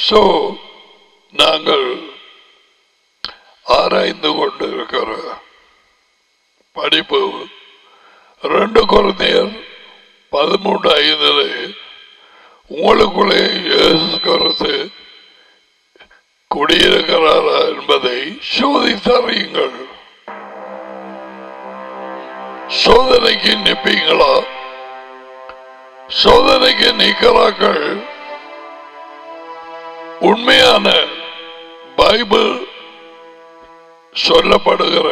So நாங்கள் ஆராய்ந்து கொண்டிருக்கிற படிப்பு 2 கொரிந்தியர் 13:5 உங்களுக்குள்ளே இயேசு கிறிஸ்து குடியிருக்கிறாரா என்பதை சோதித்தறியுங்கள். சோதனைக்கு நிற்பீங்களா? சோதனைக்கு நிற்கிறார்கள். உண்மையான பைபிள் சொல்லப்படுகிற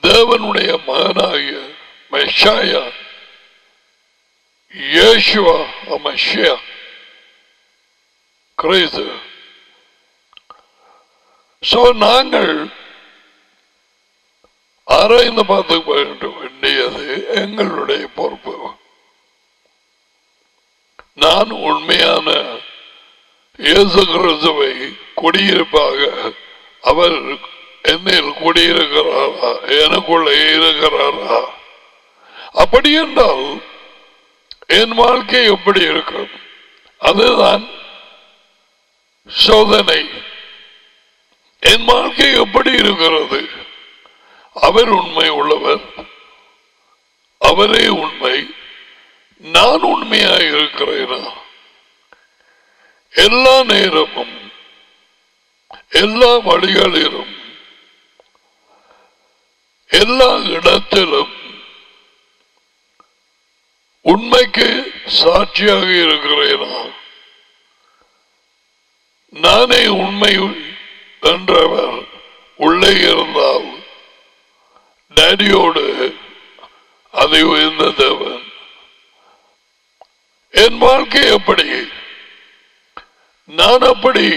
தேவனுடைய மகனாகிய மெஷாயா இயேசுவா மெஷியா கிறிஸ்து. சோ நாங்கள் ஆராய்ந்து பார்த்து வேண்டியது எங்களுடைய பொறுப்பு. நான் உண்மையான இயேசு கிறிஸ்துவை குடியிருப்பாக அவர் என்னில் குடியிருக்கிறாரா, எனக்குள்ளே இருக்கிறாரா? அப்படி என்றால் என் வாழ்க்கை எப்படி இருக்கும்? அதுதான் சோதனை. என் வாழ்க்கை எப்படி இருக்கிறது? அவர் உண்மை உள்ளவர், அவரே உண்மை. நான் உண்மையாக இருக்கிறேனா? எல்லா நேரமும் எல்லா வழிகளிலும் எல்லா இடத்திலும் உண்மைக்கு சாட்சியாக இருக்கிறேனா? நானே உண்மை என்றவர் உள்ளே இருந்தால் டேடியோடு அதை உயர்ந்த தேவன். என் வாழ்க்கை எப்படி? நான் அப்படி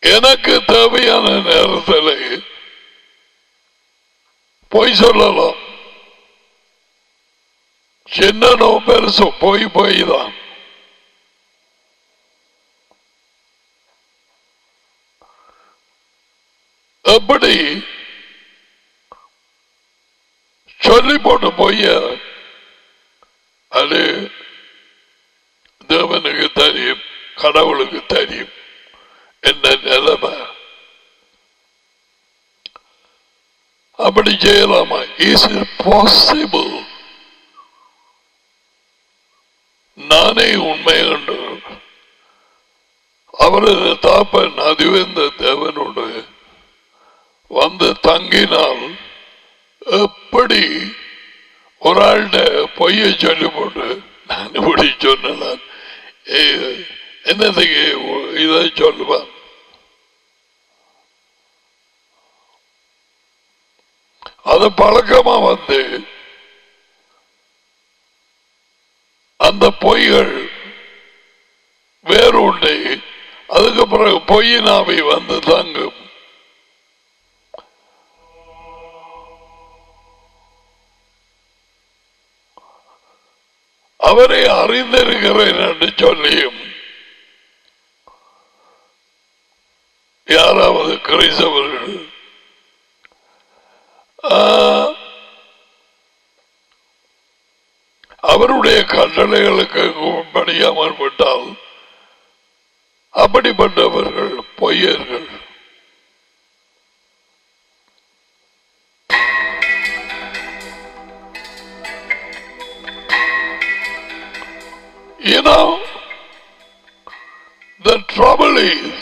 எனக்கு தேவையான நேரத்தில் பொய் சொல்லலாம். சின்னனோ பெருசோ பொய் தான். எப்படி சொல்லி போட்டு பொய்ய அது தேவனுக்கு தெரியும், கடவுளுக்கு தெரியும் என்ன நிலைமை. அப்படி செய்யலாமா? Is it possible? நானே உண்மை என்று அவரது தாப்பன் அதிவேந்த தேவனோடு வந்து தங்கினால் எப்படி ஒரு ஆள்கிட்ட பொய்ய சொல்லி போட்டு நான் இப்படி சொன்னான் என்னதுக்கு இதை சொல்லுவான்? அது பழக்கமா வந்து அந்த பொய்கள் வேறு உண்டு. அதுக்கு பிறகு பொய்யினாவை வந்து தங்கும். அவரை அறிந்திருக்கிறேன் என்று சொல்லியும் யாராவது கிறிஸ்தவர்கள் அவருடைய கட்டளைகளுக்கு படியாமல் விட்டால் அப்படிப்பட்டவர்கள் பொய்யர்கள். You know, the trouble is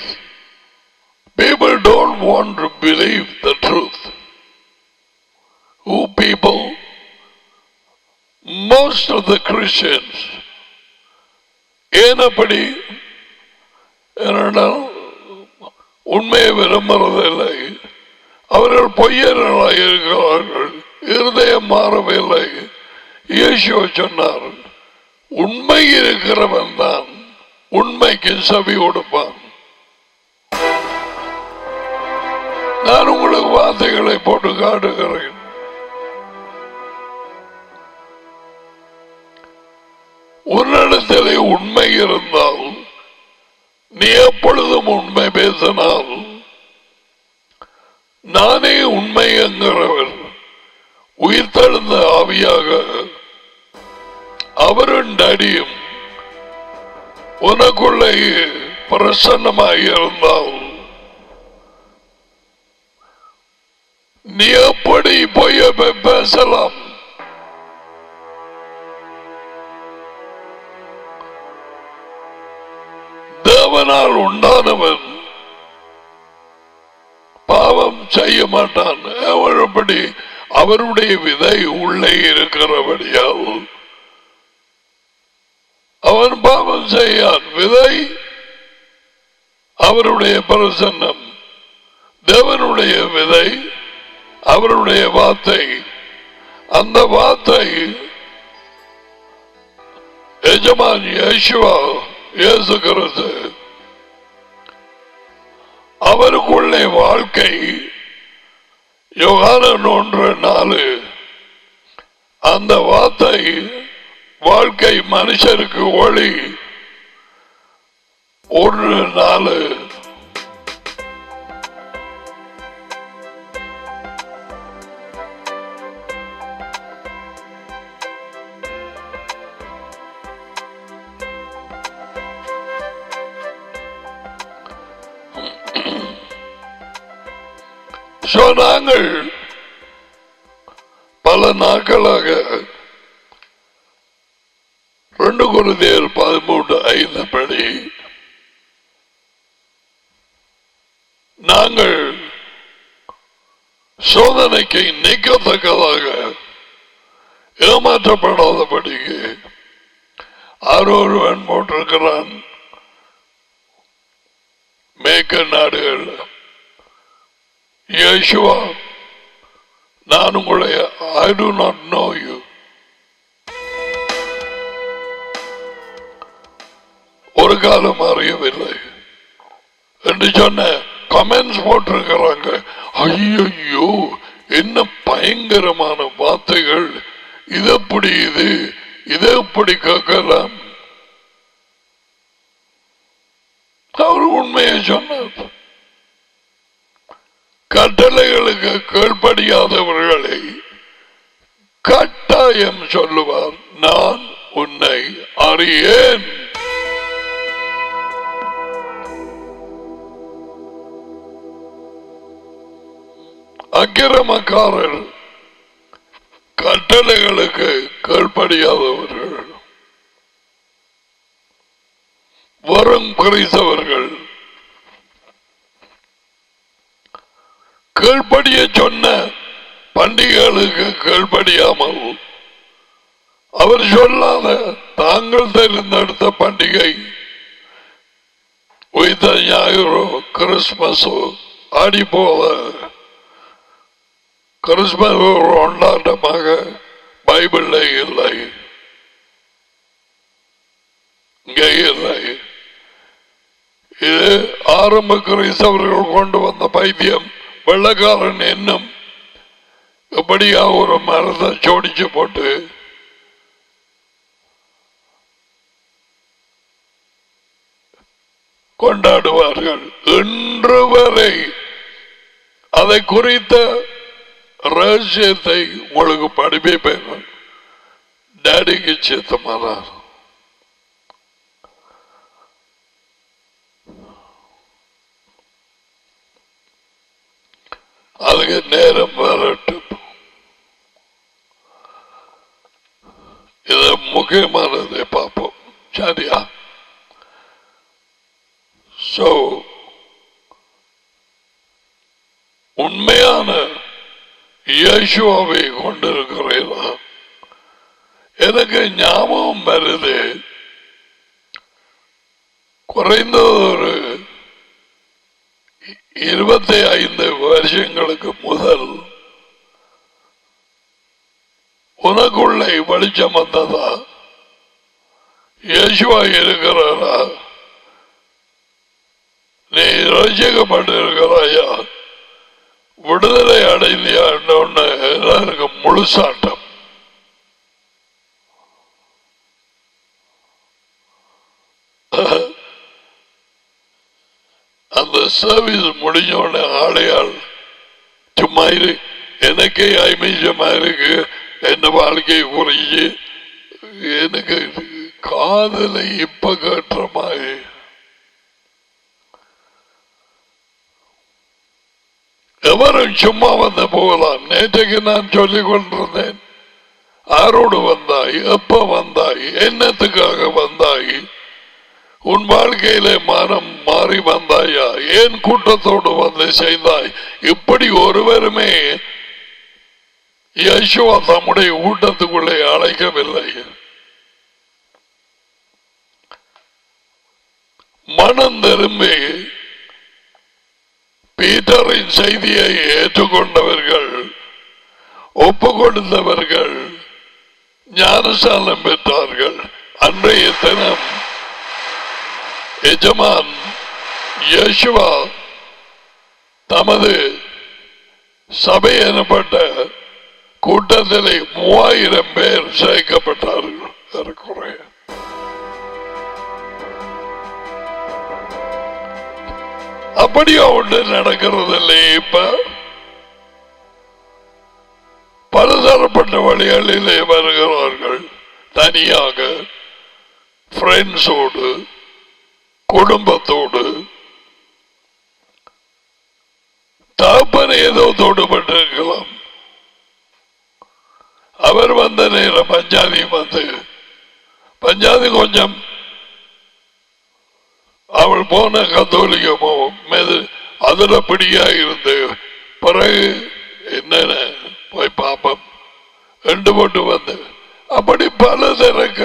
people don't want to believe the truth. Who people, most of the Christians, ஏனப்படி உண்மையை விரும்புவதில்லை. அவர்கள் பொய்யர்களாக இருக்கிறார்கள். இருதயம் மாறவில்லை. இயேசு சொன்னார், உண்மை இருக்கிறவன் தான் உண்மைக்கு செவி கொடுப்பான். நான் உங்களுக்கு வார்த்தைகளை போட்டு காட்டுகிறேன். உன்னிடத்திலே உண்மை இருந்தால், நீ எப்பொழுதும் உண்மை பேசினால், நானே உண்மை என்கிறவர் உயிர்த்தெழுந்த ஆவியாக அவரும் டடியும் உனக்குள்ளே பிரசன்னமாக இருந்தால் நீ எப்படி போய் பேசலாம்? தேவனால் உண்டானவன் பாவம் செய்ய மாட்டான். அவருடைய அவருடைய விதை உள்ளே இருக்கிறபடியால் அவன் பாவம் செய்யான். விதை அவருடைய பிரசன்னம், தேவனுடைய விதை அவருடைய வார்த்தை. அந்த வார்த்தை எஜமான் யேசுவா இயேசு கிறிஸ்து அவருக்குள்ளே வாழ்க்கை. யோவான் 1:4 அந்த வார்த்தை வாழ்க்கை மனுஷருக்கு ஒளி. 1:4 நாங்கள் பல நாட்களாக 2 கொரிந்தியர் 13:5 படி நாங்கள் சோதனைக்கு நீக்கத்தக்கதாக ஏமாற்றப்படாதபடிக்கு ஒருவன் போட்டிருக்கிறான். மேற்க நாடுகள் யேசுவா நான் உங்களை I do not know you. ஒரு காலம் அறியவில்லை என்று சொன்ன கமெண்ட்ஸ் போட்டிருக்கிறாங்க. ஐயோ என்ன பயங்கரமான வார்த்தைகள்! இது எப்படி இதை எப்படி கேட்கலாம்? அவர் உண்மையை சொன்னார். கட்டளைகளுக்கு கீழ்ப்படியாதவர்களை கட்டாயம் சொல்லுவார், நான் உன்னை அறியேன். அக்கிரமக்காரர் கட்டளைகளுக்கு கீழ்ப்படியாதவர்கள், வரம் குறித்தவர்கள், கீழ்ப்படிய சொன்ன பண்டிகைகளுக்கு கீழ்ப்படியாமல் அவர் சொல்லாத தாங்கள் தேர்ந்தெடுத்த பண்டிகை உயிர்த்த ஞாயிறோ கிறிஸ்துமஸோ ஆடி போல கிறிஸ்துமஸ் ஒரு கொண்டாட்டமாக பைபிள்ல இல்லை, இங்கே இல்லை. இது ஆரம்ப கிறிஸ்தவர்கள் கொண்டு வந்த பைத்தியம். வெள்ளக்காரன் என்னும் எப்படியா ஒரு மரத்தை சோடிச்சு போட்டு கொண்டாடுவார்கள். இன்று வரை அதை குறித்த ரகசியத்தை உங்களுக்கு படிப்பேன். டேடிக்கு சித்தமானார். அதுக்கு நேரம் வரட்டும். இது முக்கியமானதை பார்ப்போம். சரியா? உண்மையான இயேசுவை கொண்டிருக்கிறீர்களா? எனக்கு ஞாபகம் வருது, குறைந்தது ஒரு 25 வருஷங்களுக்கு முதல் உனக்குள்ளே வெளிச்சம் வந்ததா? இயேசுவா இருக்கிறாரா? நீ ரசிக்கப்பட்டிருக்கிறாயா? விடுதலை அடைந்தியான்னு எல்லாருக்கும் முழுசாட்டம். அந்த சர்வீஸ் முடிஞ்சோடனே ஆளையாள் சும்மா எனக்கே ஐமிஷமா இருக்கு, என்ன வாழ்க்கை குறிச்சு எனக்கு காதலை இப்ப கேட்ட மாதிரி எவரும் சும்மா வந்து போகலாம். நேற்றைக்கு நான் சொல்லிக் கொண்டிருந்தேன், யாரோடு வந்தாய், எப்ப வந்தாய், என்னத்துக்காக வந்தாய், உன் வாழ்க்கையில மனம் மாறி வந்தாயா, ஏன் கூட்டத்தோடு வந்து செய்தாய். இப்படி ஒருவருமே யேசுவா தம்முடைய கூட்டத்துக்குள்ளே அழைக்கவில்லை. மனம் திரும்பி பீட்டரின் செய்தியை ஏற்றுக்கொண்டவர்கள், ஒப்பு கொடுத்தவர்கள் ஞானசாலம் பெற்றார்கள். அன்றைய தினம் எஜமான் யேசுவா தமது சபை எனப்பட்ட கூட்டத்திலே 3000 பேர் சேர்க்கப்பட்டார்கள். அப்படியா ஒன்று நடக்கிறது இல்லை. இப்ப பலதரப்பட்ட வழிகளிலே வருகிறார்கள். தனியாக, ஃப்ரெண்ட்ஸோடு, குடும்பத்தோடு. தகப்பன் ஏதோ தொடுபட்டிருக்கலாம். அவர் வந்த நேரம் பஞ்சாதி வந்து, பஞ்சாதி கொஞ்சம் அவள் போன கத்தோலிக்கமோ அதுல பிடியா இருந்து பிறகு என்னென்ன போய் பாப்பம் ரெண்டு போட்டு வந்து அப்படி பல திறக்க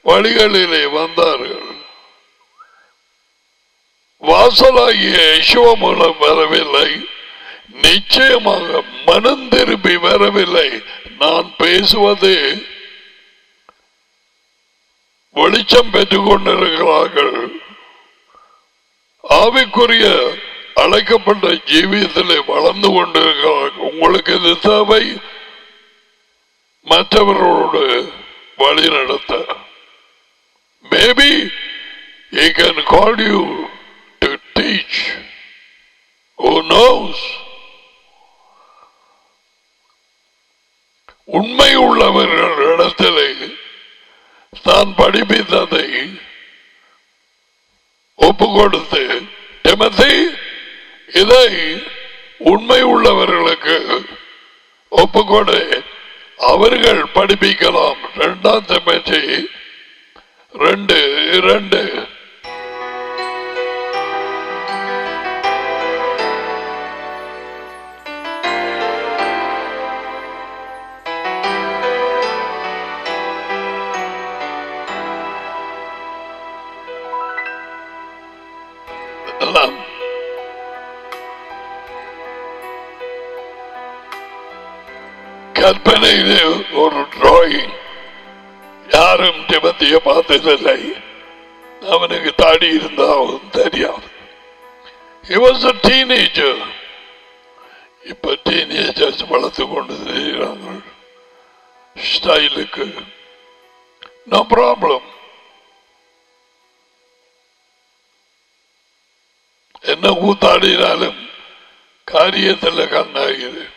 வழிகளிலே வந்தார்கள். வாசலாகிய யேசுவ மூலம் வரவில்லை, நிச்சயமாக மனம் திரும்பி வரவில்லை. நான் பேசுவது வெளிச்சம் பெற்றுக் கொண்டிருக்கிறார்கள். ஆவிக்குரிய அழைக்கப்பட்ட ஜீவியத்திலே வளர்ந்து கொண்டிருக்கிறார்கள். உங்களுக்கு இது தேவை, மற்றவர்களோடு வழி நடத்த. Maybe he can call you to teach. Who knows? உண்மை உள்ளவர்கள் இடத்திலே தான் படிப்பித்ததை ஒப்பு கொடுத்து, டிமோத்தி இதை உண்மை உள்ளவர்களுக்கு ஒப்புக்கொடு, அவர்கள் படிப்பிக்கலாம். 2 தீமோத்தேயு 2:2. கற்பனையிலே ஒரு டிராயிங். யாரும் டிமோத்தியை பார்த்ததில்லை, அவனுக்கு தாடி இருந்தாலும் தெரியாது. He was a teenager. இப்ப டீனேஜர்ஸ் வளர்த்து கொண்டு தெரிகிறாங்க ஸ்டைலுக்கு. No problem. என்ன கூத்தாடினாலும் காரியத்தில் கண்ணாகிறது.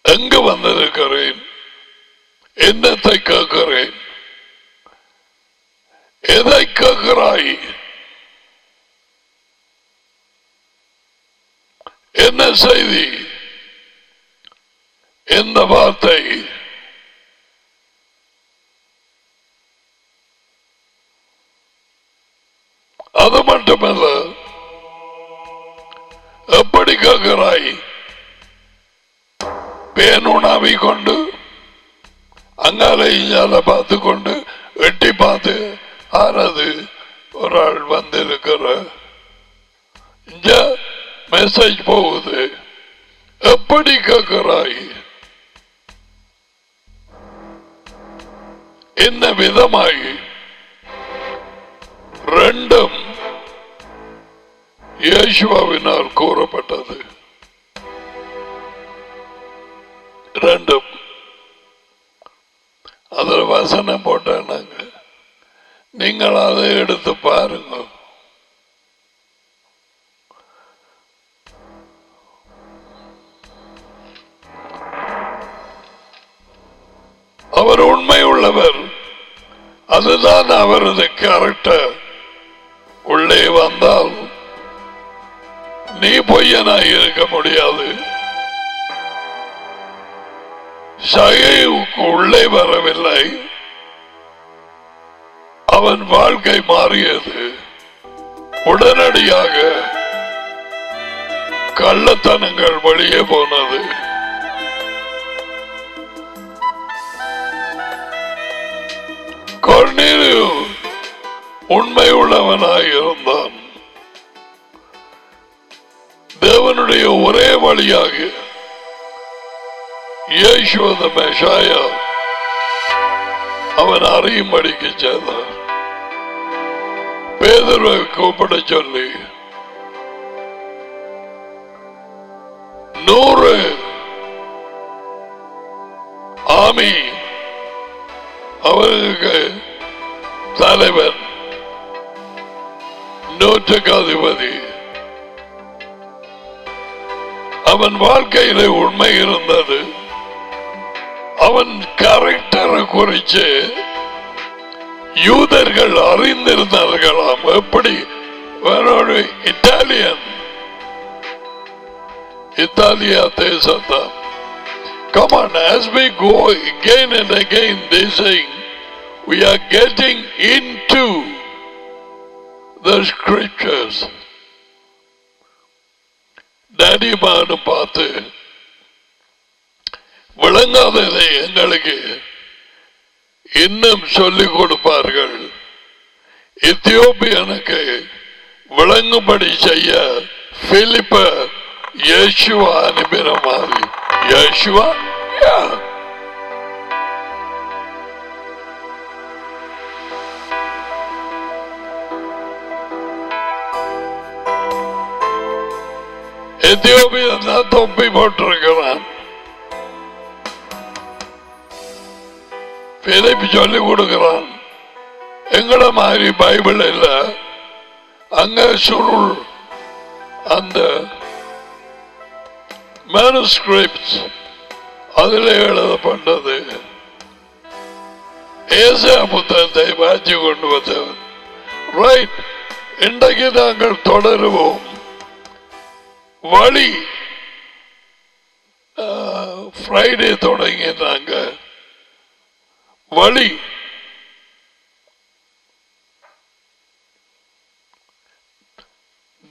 எங்கு வந்திருக்கிறேன், என்னத்தை கேட்கிறேன், எதை கேட்கிறாய், என்ன செய்தி, எந்த வார்த்தை, அது மட்டுமல்ல, எப்படி கேட்கிறாய். பேனுணாவி கொண்டு அங்கால இங்கால பார்த்து கொண்டு வெட்டி பார்த்து ஆறாது ஒரு ஆள் வந்திருக்கிற மெசேஜ் போகுது. எப்படி கேட்கிறாய், என்ன விதமாய். ரெண்டும் யேசுவாவினால் கூறப்பட்டது. ரெண்டும் அதில் வசனம் போட்டாங்க. நீங்கள் அதை எடுத்து பாருங்க. அவர் உண்மை உள்ளவர். அதுதான் அவரது கேரக்டர். உள்ளே வந்தால் நீ பொய்யனாய் இருக்க முடியாது. சகைவுக்கு உள்ளே வரவில்லை, அவன் வாழ்க்கை மாறியது. உடனடியாக கள்ளத்தனங்கள் வெளியே போனது. கொர்நேலியு உண்மை உள்ளவனாய் இருந்தான். தேவனுடைய ஒரே வழியாக இயேசுவ மெஷாயா அவன் அறியும்படிக்கு செய்தார். பேதுருவை கூப்பிட சொல்லி 100 ஆமி அவருக்கு தலைவன், 100க்கு அதிபதி. அவன் வாழ்க்கையில உண்மை இருந்தது. அவன் கேரக்டரை குறித்து யூதர்கள் அறிந்திருந்தார்களாம். எப்படி Italia தேசத்தான். Come on, as we go again and again, they saying we are getting into the scriptures. Daddy மானு பார்த்து விளங்காததை எங்களுக்கு இன்னும் சொல்லிக் கொடுப்பார்கள். எத்தியோப்பியனுக்கு விளங்கும்படி செய்ய பிலிப்ப இயேசுவா அனுப்பின மாதிரி. இயேசுவா எத்தியோப்பியன் தான் தொப்பி போட்டிருக்கிறான். பிலிப் சொல்லிக் கொடுக்கிறான். எங்கட மாதிரி பைபிள் இல்ல, அங்க சுருள் அந்த மேனுஸ்கிரிப்ட்ஸ் அதில் எழுதப்பட்டது. ஏசாயா புத்தகத்தை வாங்கி கொண்டு வந்தவர். ரைட், இன்றைக்கு நாங்கள் தொடருவோம். வழி ஃப்ரைடே தொடங்கினாங்க. வழி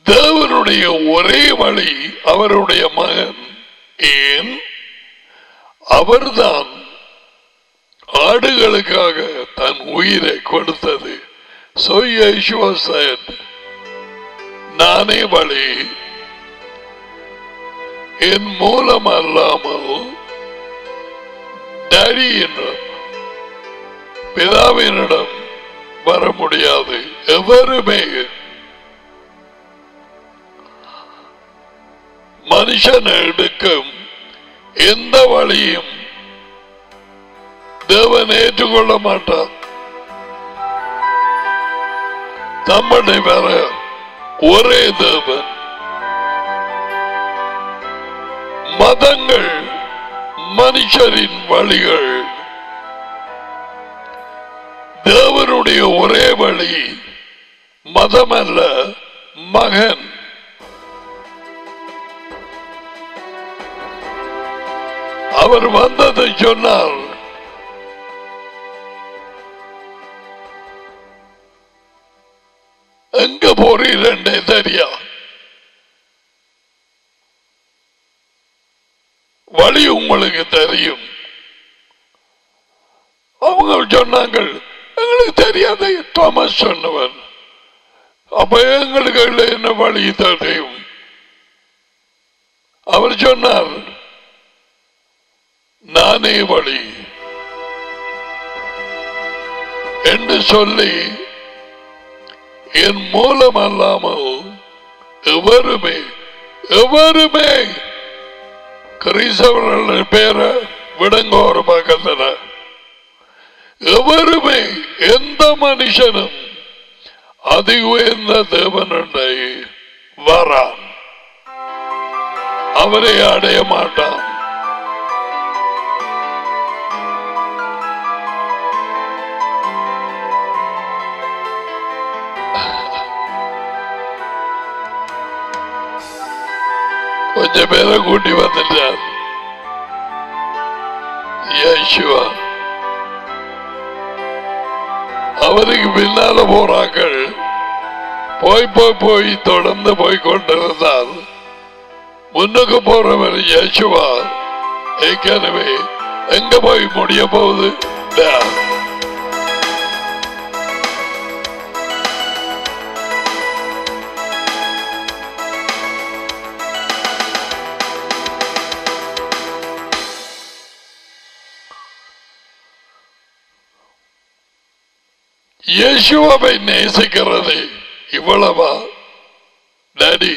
தேவனுடைய ஒரே வழி அவருடைய மகன். ஏன்? அவர்தான் ஆடுகளுக்காக தன் உயிரை கொடுத்தது. So Yeshua said, நானே வழி, என் மூலம் அல்லாமல் டேடியிடம் பிதாவினிடம் வர முடியாது. எவருமே மனுஷன் எடுக்கும் எந்த வழியும் தேவன் ஏற்றுக்கொள்ள மாட்டார். தம்முடைய வர ஒரே தேவன். மதங்கள் மனுஷரின் வழிகள். தேவனுடைய ஒரே வழி மதம் அல்ல, மகன். அவர் வந்ததை சொன்னார். எங்க போறீரண்டே தெரியா, வழி உங்களுக்கு தெரியும். அவங்க சொன்னாங்க எங்களுக்கு தெரியாத. தாமஸ் சொன்னவன், அப்ப எங்களுக்கு என்ன வழி தெரியும்? அவர் சொன்னார், நானே வழி என்று சொல்லி, என் மூலம் அல்லாமல் எவருமே கிறிஸ்தவர்கள் பேரை விடுங்க ஒரு பக்கத்துல. எவருமே எந்த மனுஷனும் அதி உயர்ந்த தேவனுடைய வரான், அவரை அடைய மாட்டான். கொஞ்சம் பேரை கூட்டி வந்துட்டார் யேசுவா. அவருக்கு பின்னால போறாக்கள் போய் போய் போய் தொடர்ந்து போய் கொண்டிருந்தால் முன்னுக்கு போறவர் யேசுவா ஏற்கனவே எங்க போய் முடிய போகுது? இயேசுவை நேசிக்கிறது இவ்வளவா டாடி?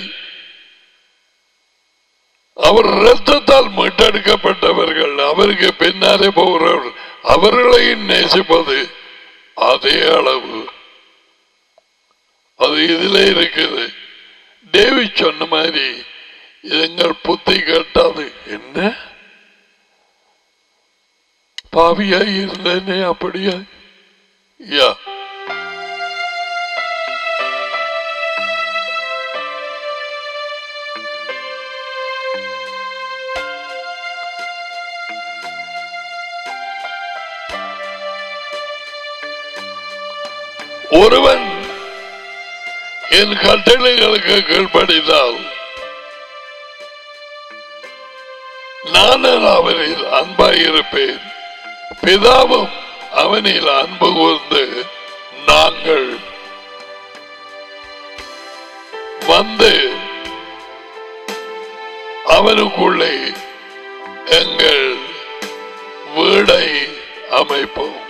அவர் இரத்தத்தால் மீட்டெடுக்கப்பட்டவர்கள், அவருக்கு பின்னாலே போகிறவர்கள், அவர்களையும் நேசிப்பது அதே அளவு. அது இதுல இருக்குது. டேவிட் சொன்ன மாதிரி எங்கள் புத்தி கேட்டாது. என்ன பாவியாய் இருந்தேனே அப்படியா? யா ஒருவன் என் கட்டளைகளுக்கு கீழ்ப்படிந்தால் நான் அவனில் அன்பாயிருப்பேன், பிதாவும் அவனில் அன்பு கூர்ந்து நாங்கள் வந்து அவனுக்குள்ளே எங்கள் வீடை அமைப்போம்.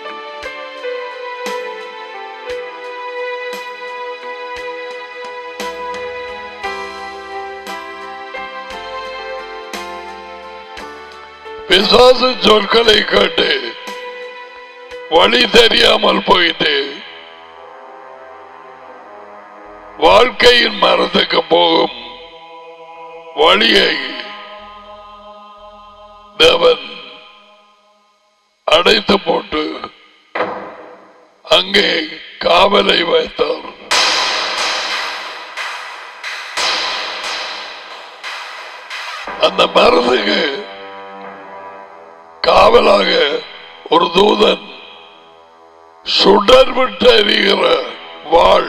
பிசாசு சொற்களை கேட்டு வழி தெரியாமல் போயிட்டு வாழ்க்கையின் மரத்துக்கு போகும் வழியை தேவன் அடைத்து போட்டு அங்கே காவலை வைத்தார். அந்த மரத்துக்கு காவலாக ஒரு தூதன் சுடர் விட்டு எறிகிற வாழ்,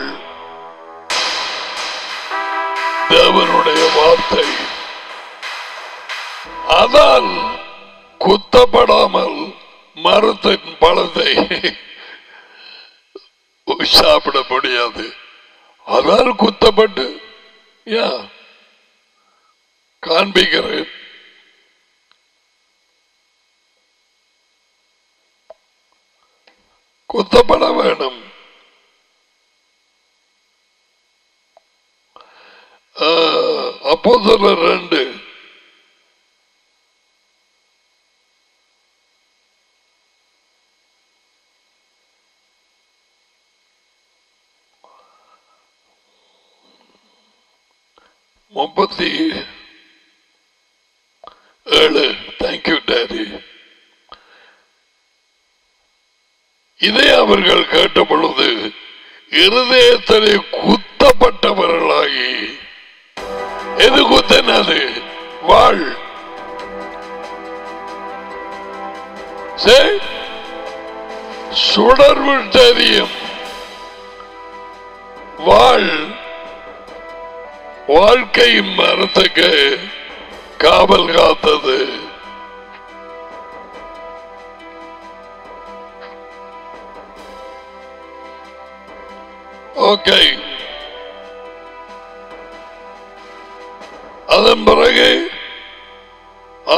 தேவனுடைய வார்த்தை, அதால் குத்தப்படாமல் மரத்தின் பழத்தை சாப்பிட முடியாது. அதால் குத்தப்பட்டு காண்பிக்கிறேன். குத்தப்பட வேண்டும். அப்போஸ்தலர் 2 37. Thank you daddy. இதை அவர்கள் கேட்ட பொழுது இருதயத்திலே குத்தப்பட்டவர்களாகி, எது குத்தினது? வாழ். சுடர் விட்டறியும் வாழ் வாழ்க்கையின் மரத்துக்கு காவல் காத்தது. ஓகே, அதன் பிறகு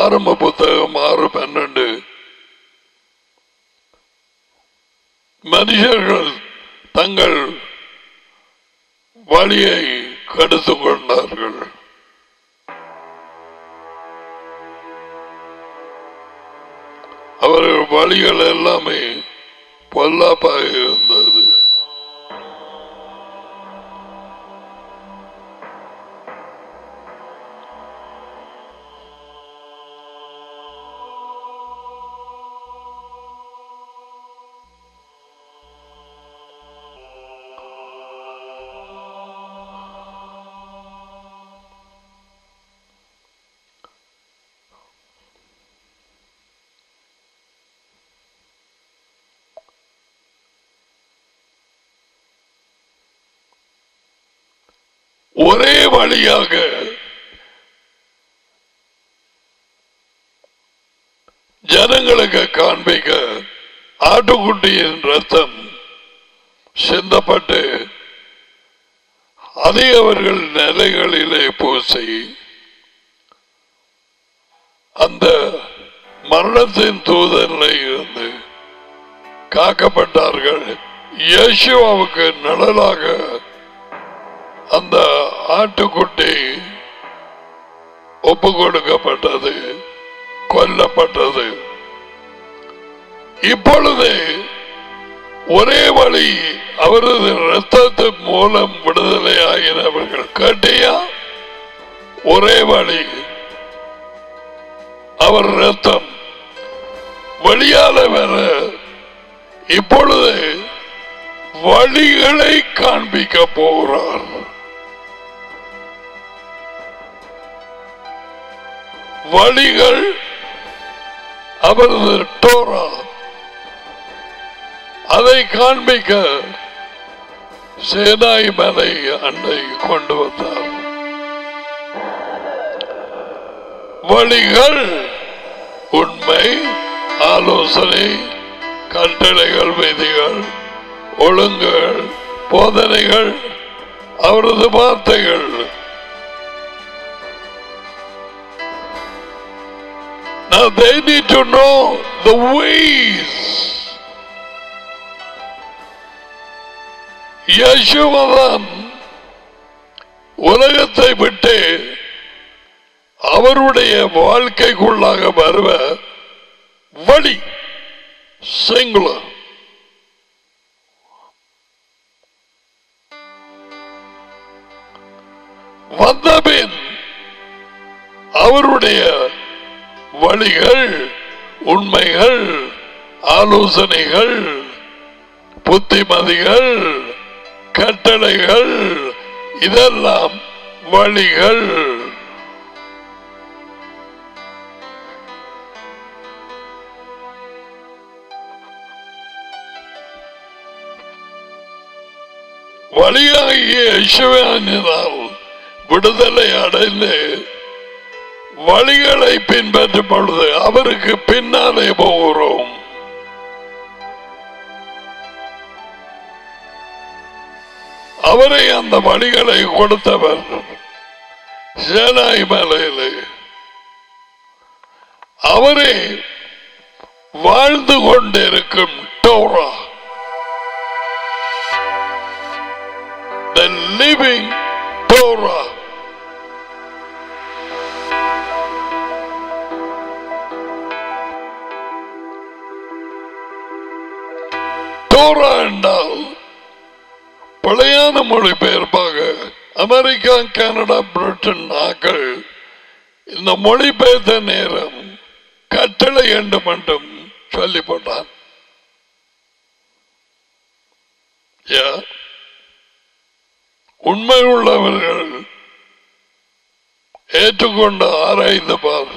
ஆரம்ப புத்தகம் 6:12 மனுஷர்கள் தங்கள் வழியை கெடுத்துக் கொண்டார்கள். அவர்கள் வழிகள் எல்லாமே பொல்லாப்பாக இருந்தது. ஒரே வழியாக ஜனங்களுக்கு காண்பிக்க ஆட்டுக்குட்டியின் ரத்தம் சிந்தப்பட்டு அதை அவர்கள் நிலைகளிலே பூசி அந்த மரணத்தின் தூதனில் இருந்து காக்கப்பட்டார்கள். இயேசுவுக்கு நிழலாக அந்த ஆட்டுக்குட்டி ஒப்பு கொடுக்கப்பட்டது, கொல்லப்பட்டது. இப்பொழுது ஒரே வழி, அவரது இரத்தத்தின் மூலம் விடுதலை ஆகினவர்கள். கேட்டியா? ஒரே வழி அவர் இரத்தம் வெளியால வர இப்பொழுது வழிகளை காண்பிக்க போகிறார். வழிகள் அவரது டோரா, அதை காண்பிக்க சேனாய் மலை அண்டை கொண்டு வந்தார். வழிகள், உண்மை, ஆலோசனை, கட்டளைகள், விதிகள், ஒழுங்குகள், போதனைகள், அவரது வார்த்தைகள். Now they need to know the ways. யேசுவதான் உலகத்தை விட்டு அவருடைய வாழ்க்கைக்குள்ளாக வருவ வழி. சிங்குலர். வந்தபின் அவருடைய வழிகள், உண்மைகள், ஆலோசனைகள், புத்திமதிகள், கட்டளைகள், இதெல்லாம் வழிகள். வழியாகிய இயேசுவினால் விடுதலை அடைந்து வழிகளை பின்பற்றும் பொழுது அவருக்கு பின்னாலே போகிறோம். அவரை அந்த வழிகளை கொடுத்தவர் சேனாய் மலையிலே. அவரே வாழ்ந்து கொண்டிருக்கும் Dora, the living Torah. Dora என்றால் பழையான மொழிபெயர்ப்பாக அமெரிக்கா, கனடா, பிரிட்டன் ஆக்கள் இந்த மொழிபெயர்த்த நேரம் கட்டளை என்று மட்டும் சொல்லி போட்டான். உண்மை உள்ளவர்கள் ஏற்றுக்கொண்டு ஆராய்ந்து பார்.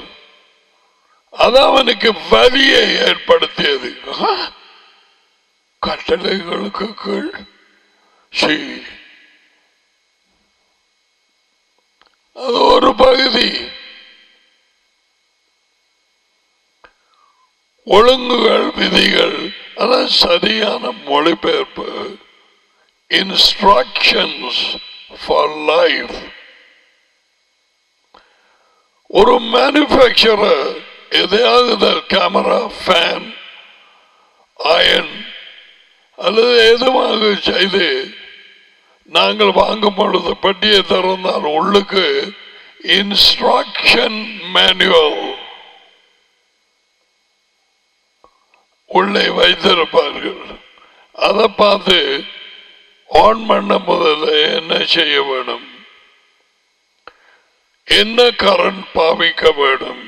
அது அவனுக்கு வலியை ஏற்படுத்தியது. கட்டளைகளுக்கு கீழ் அது ஒரு பகுதி. ஒழுங்குகள், விதிகள், அதான் சரியான மொழிபெயர்ப்பு. Instructions for life. ஒரு மேனுஃபேக்சரர் எதையாவது கேமரா, ஃபேன், அயன் அல்லது எதுவாக செய்து நாங்கள் வாங்கும் பொழுது பெட்டியை திறந்தால் உள்ளுக்கு இன்ஸ்ட்ரக்ஷன் மேனுவல் உள்ளே வைத்திருப்பார்கள். அதை பார்த்து ஆன் பண்ண முதல்ல என்ன செய்ய வேணும், என்ன கரண்ட் பாவிக்க வேணும்,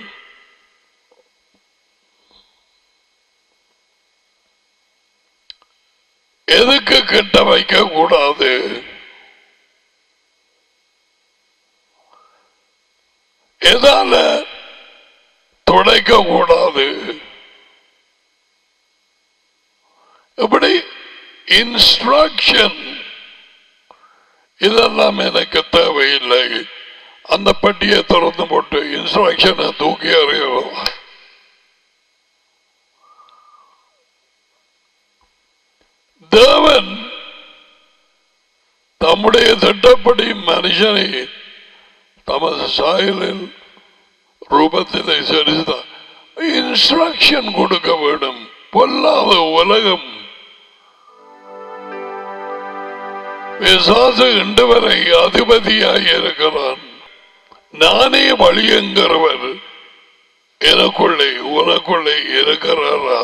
எதுக்கு கிட்ட வைக்க கூடாது, எதால துடைக்க கூடாது, இப்படி இன்ஸ்ட்ரக்ஷன் இதெல்லாம் எனக்கு தேவையில்லை. அந்த பட்டியை திறந்து போட்டு இன்ஸ்ட்ரக்ஷனை தூக்கி அறியலாம். தேவன் தம்முடைய திட்டப்படி மனுஷனை தமது சாயலில் ரூபத்திலே சரிதான் இன்ஸ்ட்ரக்ஷன் கொடுக்க வேண்டும். பொல்லாத உலகம் பிசாசு இன்று வரை அதிபதியாய் இருக்கிறான். நானே வழி என்கிறவர் எனக்குள்ளே உனக்குள்ளே இருக்கிறாரா?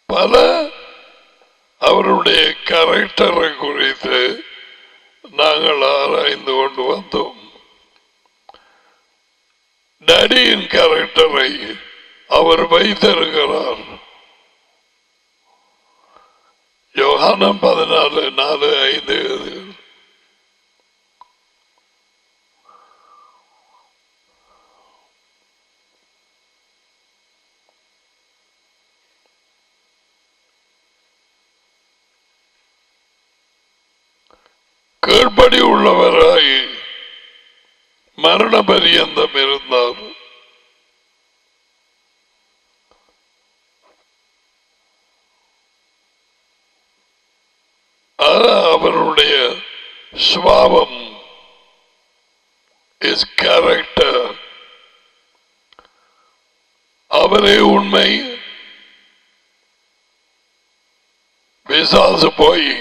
பல அவருடைய கேரக்டரை குறித்து நாங்கள் ஆராய்ந்து கொண்டு வந்தோம். டேடியின் கேரக்டரை அவர் வைத்திருக்கிறார். யோகானம் 14:4-5 கீழ்ப்படி உள்ளவராய் மரண பரியந்தம் இருந்தார். அவருடைய சுபாவம் இஸ் கேரக்டர். அவரே உண்மை. பிசாசு போய்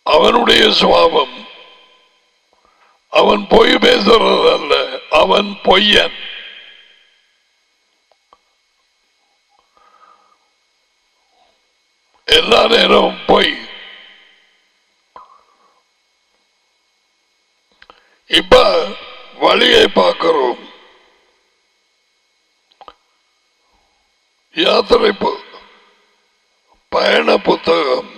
அவனுடைய சுபாவம். அவன் பொய் பேசுறதல்ல, அவன் பொய்யன். எல்லா நேரமும் பொய். இப்ப வழியை பார்க்கிறோம். யாத்திரை பயண புத்தகம்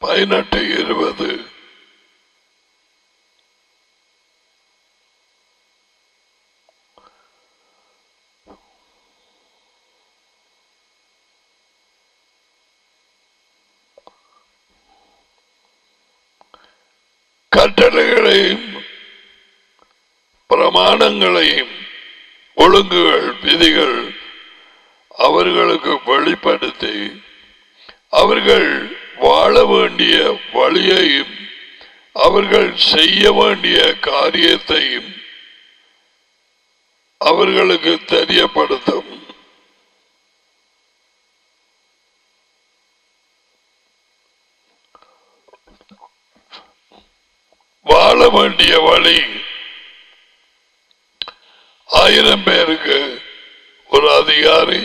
18:20 கட்டளைகளையும் பிரமாணங்களையும் ஒழுங்குகள் விதிகள் அவர்களுக்கு வெளிப்படுத்தி அவர்கள் வாழ வேண்டிய வழியையும் அவர்கள் செய்ய வேண்டிய காரியத்தையும் அவர்களுக்கு தெரியப்படுத்தும். வாழ வேண்டிய வழி 1000 பேருக்கு ஒரு அதிகாரி,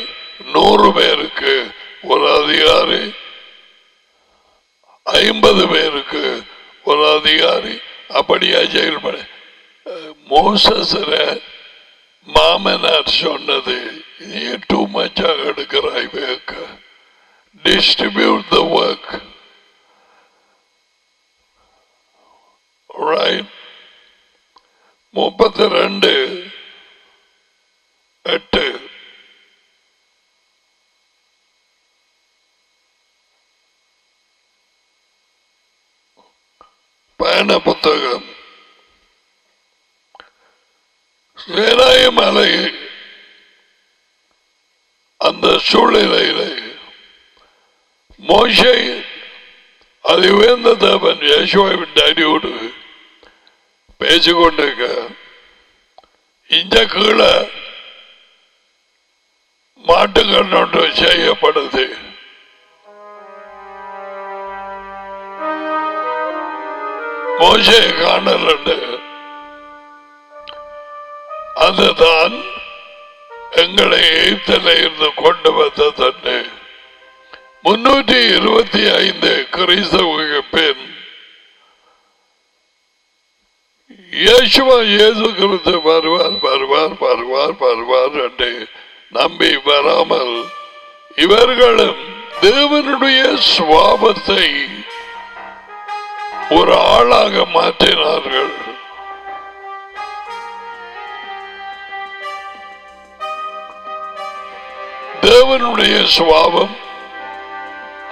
100 பேருக்கு ஒரு அதிகாரி, 50 பேருக்கு ஒரு அதிகாரி, அப்படியா செயல்பட. மோசஸர மாமனார் சொன்னது, நீ டூ மச்சாக எடுக்கிறாய், டிஸ்ட்ரிபியூட் த ஒர்க். Right? 32:8 பயண புத்தகம். சேனாய மலை அந்த சூழ்நிலையிலே மோசே அது உயர்ந்த தேவன் யேசுவாவின் டேடியோடு பேசிக்கொண்டிருக்க இந்த கீழே மாட்டுக்கண்ணொன்று செய்யப்படுது. மோசே காணல் அதுதான் எங்களை எய்த்தல இருந்து கொண்டு வந்தது. 325 கிறிஸ்தவ பெண் இயேசு கிறிஸ்து வருவார் வருவார் வருவார் வருவார் என்று நம்பி வராமல் இவர்களும் தேவனுடைய சுபாவத்தை ஒரு ஆளாக மாற்றினார்கள். தேவனுடைய சுபாவம்,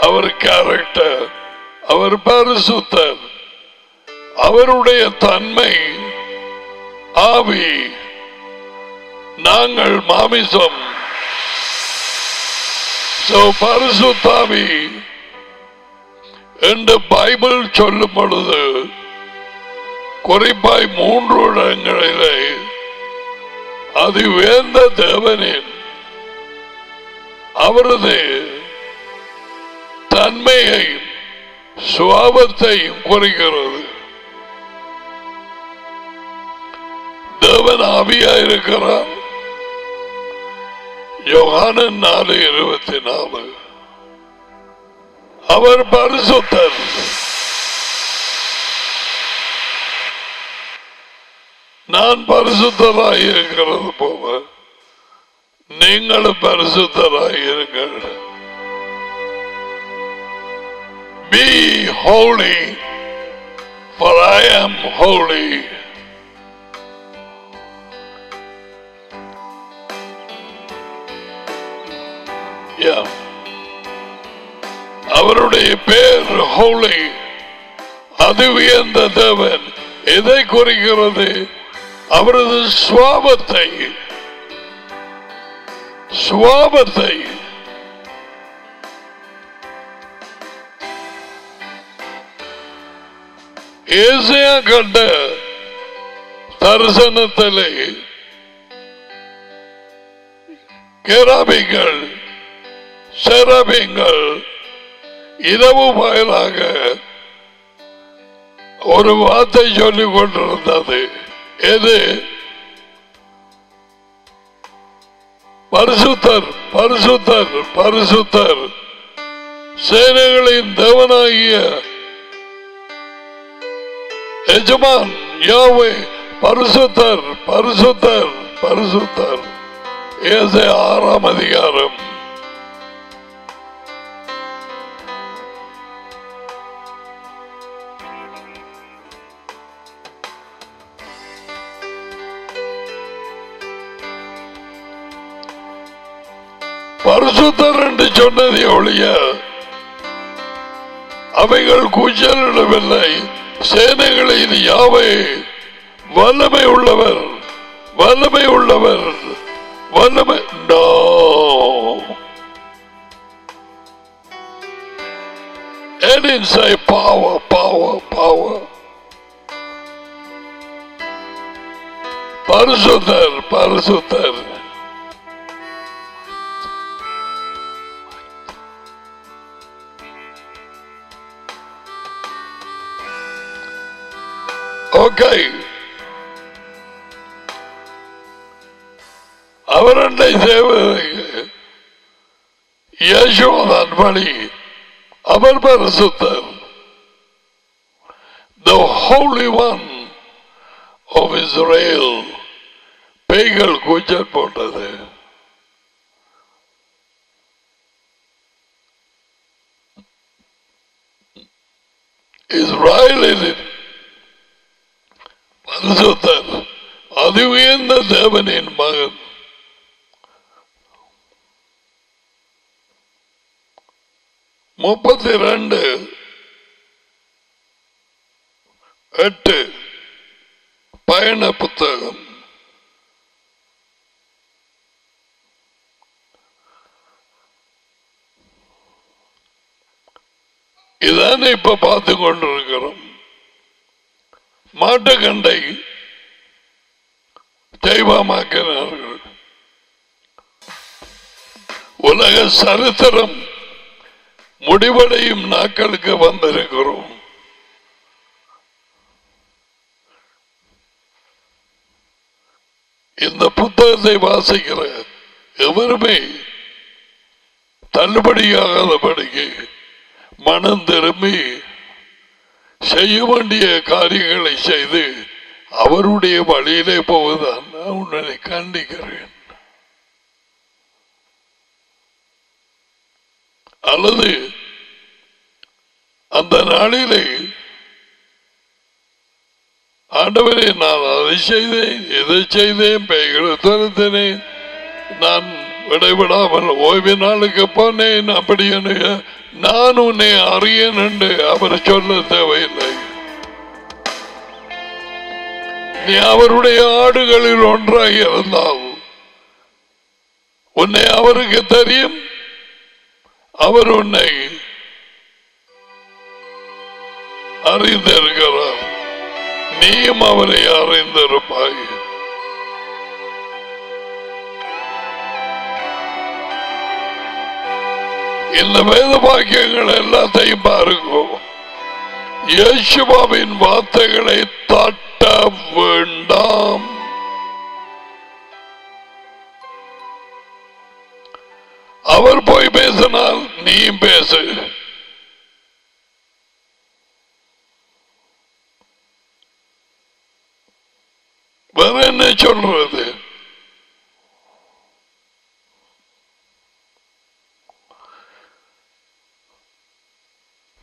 அவர் கேரக்டர், அவர் பரிசுத்தர், அவருடைய தன்மை ஆவி, நாங்கள் மாமிசம். பரிசுத்தாவி என்று பைபிள் சொல்லும் பொழுது குறிப்பாய் 3 இடங்களிலே அது உயர்ந்த தேவனின் அவரது தன்மையையும் சுபாவத்தையும் குறிக்கிறது. தேவன் ஆவியாயிருக்கிறார். யோகானன் 4:24. அவர் பரிசுத்தர். நான் பரிசுத்தராய் இருக்கிறது போல நீங்களும் பரிசுத்தராய் இருங்கள். Be holy, for I am holy. அவருடைய பேர் ஹோலி. அது உயர்ந்த தேவன். எதை குறிக்கிறது? அவரது சுபாவத்தை. ஏசாயா கண்ட தரிசனத்திலே கேராபீன்கள் செராபீன்கள் இரவு பகலாக ஒரு வார்த்தை சொல்லிக் கொண்டிருந்தது. எது? பரிசுத்தர், பரிசுத்தர், பரிசுத்தர், சேனைகளின் தேவனாகிய எஜமான் யாவே பரிசுத்தர், பரிசுத்தர், பரிசுத்தர். ஏசாயா 6ஆம் அதிகாரம். பரிசுத்தர் என்று சொன்னதை ஒழிய அவைகள் கூச்சலிடவில்லை. சேனைகளில் யாவே வல்லமை உள்ளவர், வல்லமை உள்ளவர், வல்லமை. No. It didn't say power, power, power. பரிசுத்தர், பரிசுத்தர். ஓகே, அவரண்டை சேவதற்கு யேசுதான் வழி. அவர் பரிசுத்தர். The Holy One of Israel. பேய்கள் கூச்சல் போட்டது. இஸ்ராயேலின் பரிசுத்தர், அது உயர்ந்த தேவனின் மகன். முப்பத்தி 32:8 பயண புத்தகம். இதான் இப்ப பார்த்து கொண்டிருக்கிறோம். மாட்டுக்கண்டை தெய்வமாக்கினார்கள். உலக சரித்திரம் முடிவடையும் நாட்களுக்கு வந்திருக்கிறோம். இந்த புத்தகத்தை வாசிக்கிற எவருமே தள்ளுபடியாகாதபடிக்கு மனம் திரும்பி செய்ய வேண்டிய காரியங்களை செய்து அவருடைய வழியிலே போவதான் நான் உன்னை கண்டிக்கிறேன். அல்லது அந்த நாளிலே ஆண்டவரே, நான் அதை செய்தேன், இதை செய்தேன், பேய்களை துரத்தினேன், நான் விடைவிடாமல் ஓய்வு நாளுக்கு போனேன். அப்படி நான் உன்னை அறியேன் என்று அவர் சொல்ல தேவையில்லை. நீ அவருடைய ஆடுகளில் ஒன்றாக இருந்தால் உன்னை அவருக்கு தெரியும், அவர் உன்னை அறிந்திருக்கிறார், நீயும் அவரை அறிந்திருப்பாய். இந்த வேத வாக்கியங்கள் எல்லாத்தையும் பாருங்க. இயேசுவின் வார்த்தைகளை தட்ட வேண்டாம். அவர் போய் பேசினால் நீயும் பேசு. வேற என்ன சொல்றது?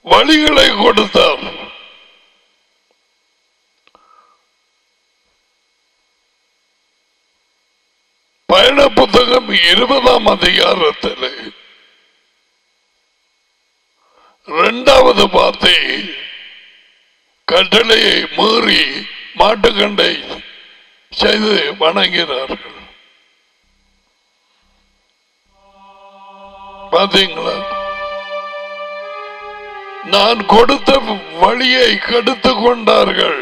வழிகளை கொடுத்தார். பயண புத்தகம் 20ஆம் அதிகாரத்தில் 2வது வார்த்தை கட்டளையை மீறி மாட்டுக்கண்டை செய்து வணங்கினார்கள். பாத்தீங்களா? நான் கொடுத்த வழியை கெடுத்துக் கொண்டார்கள்.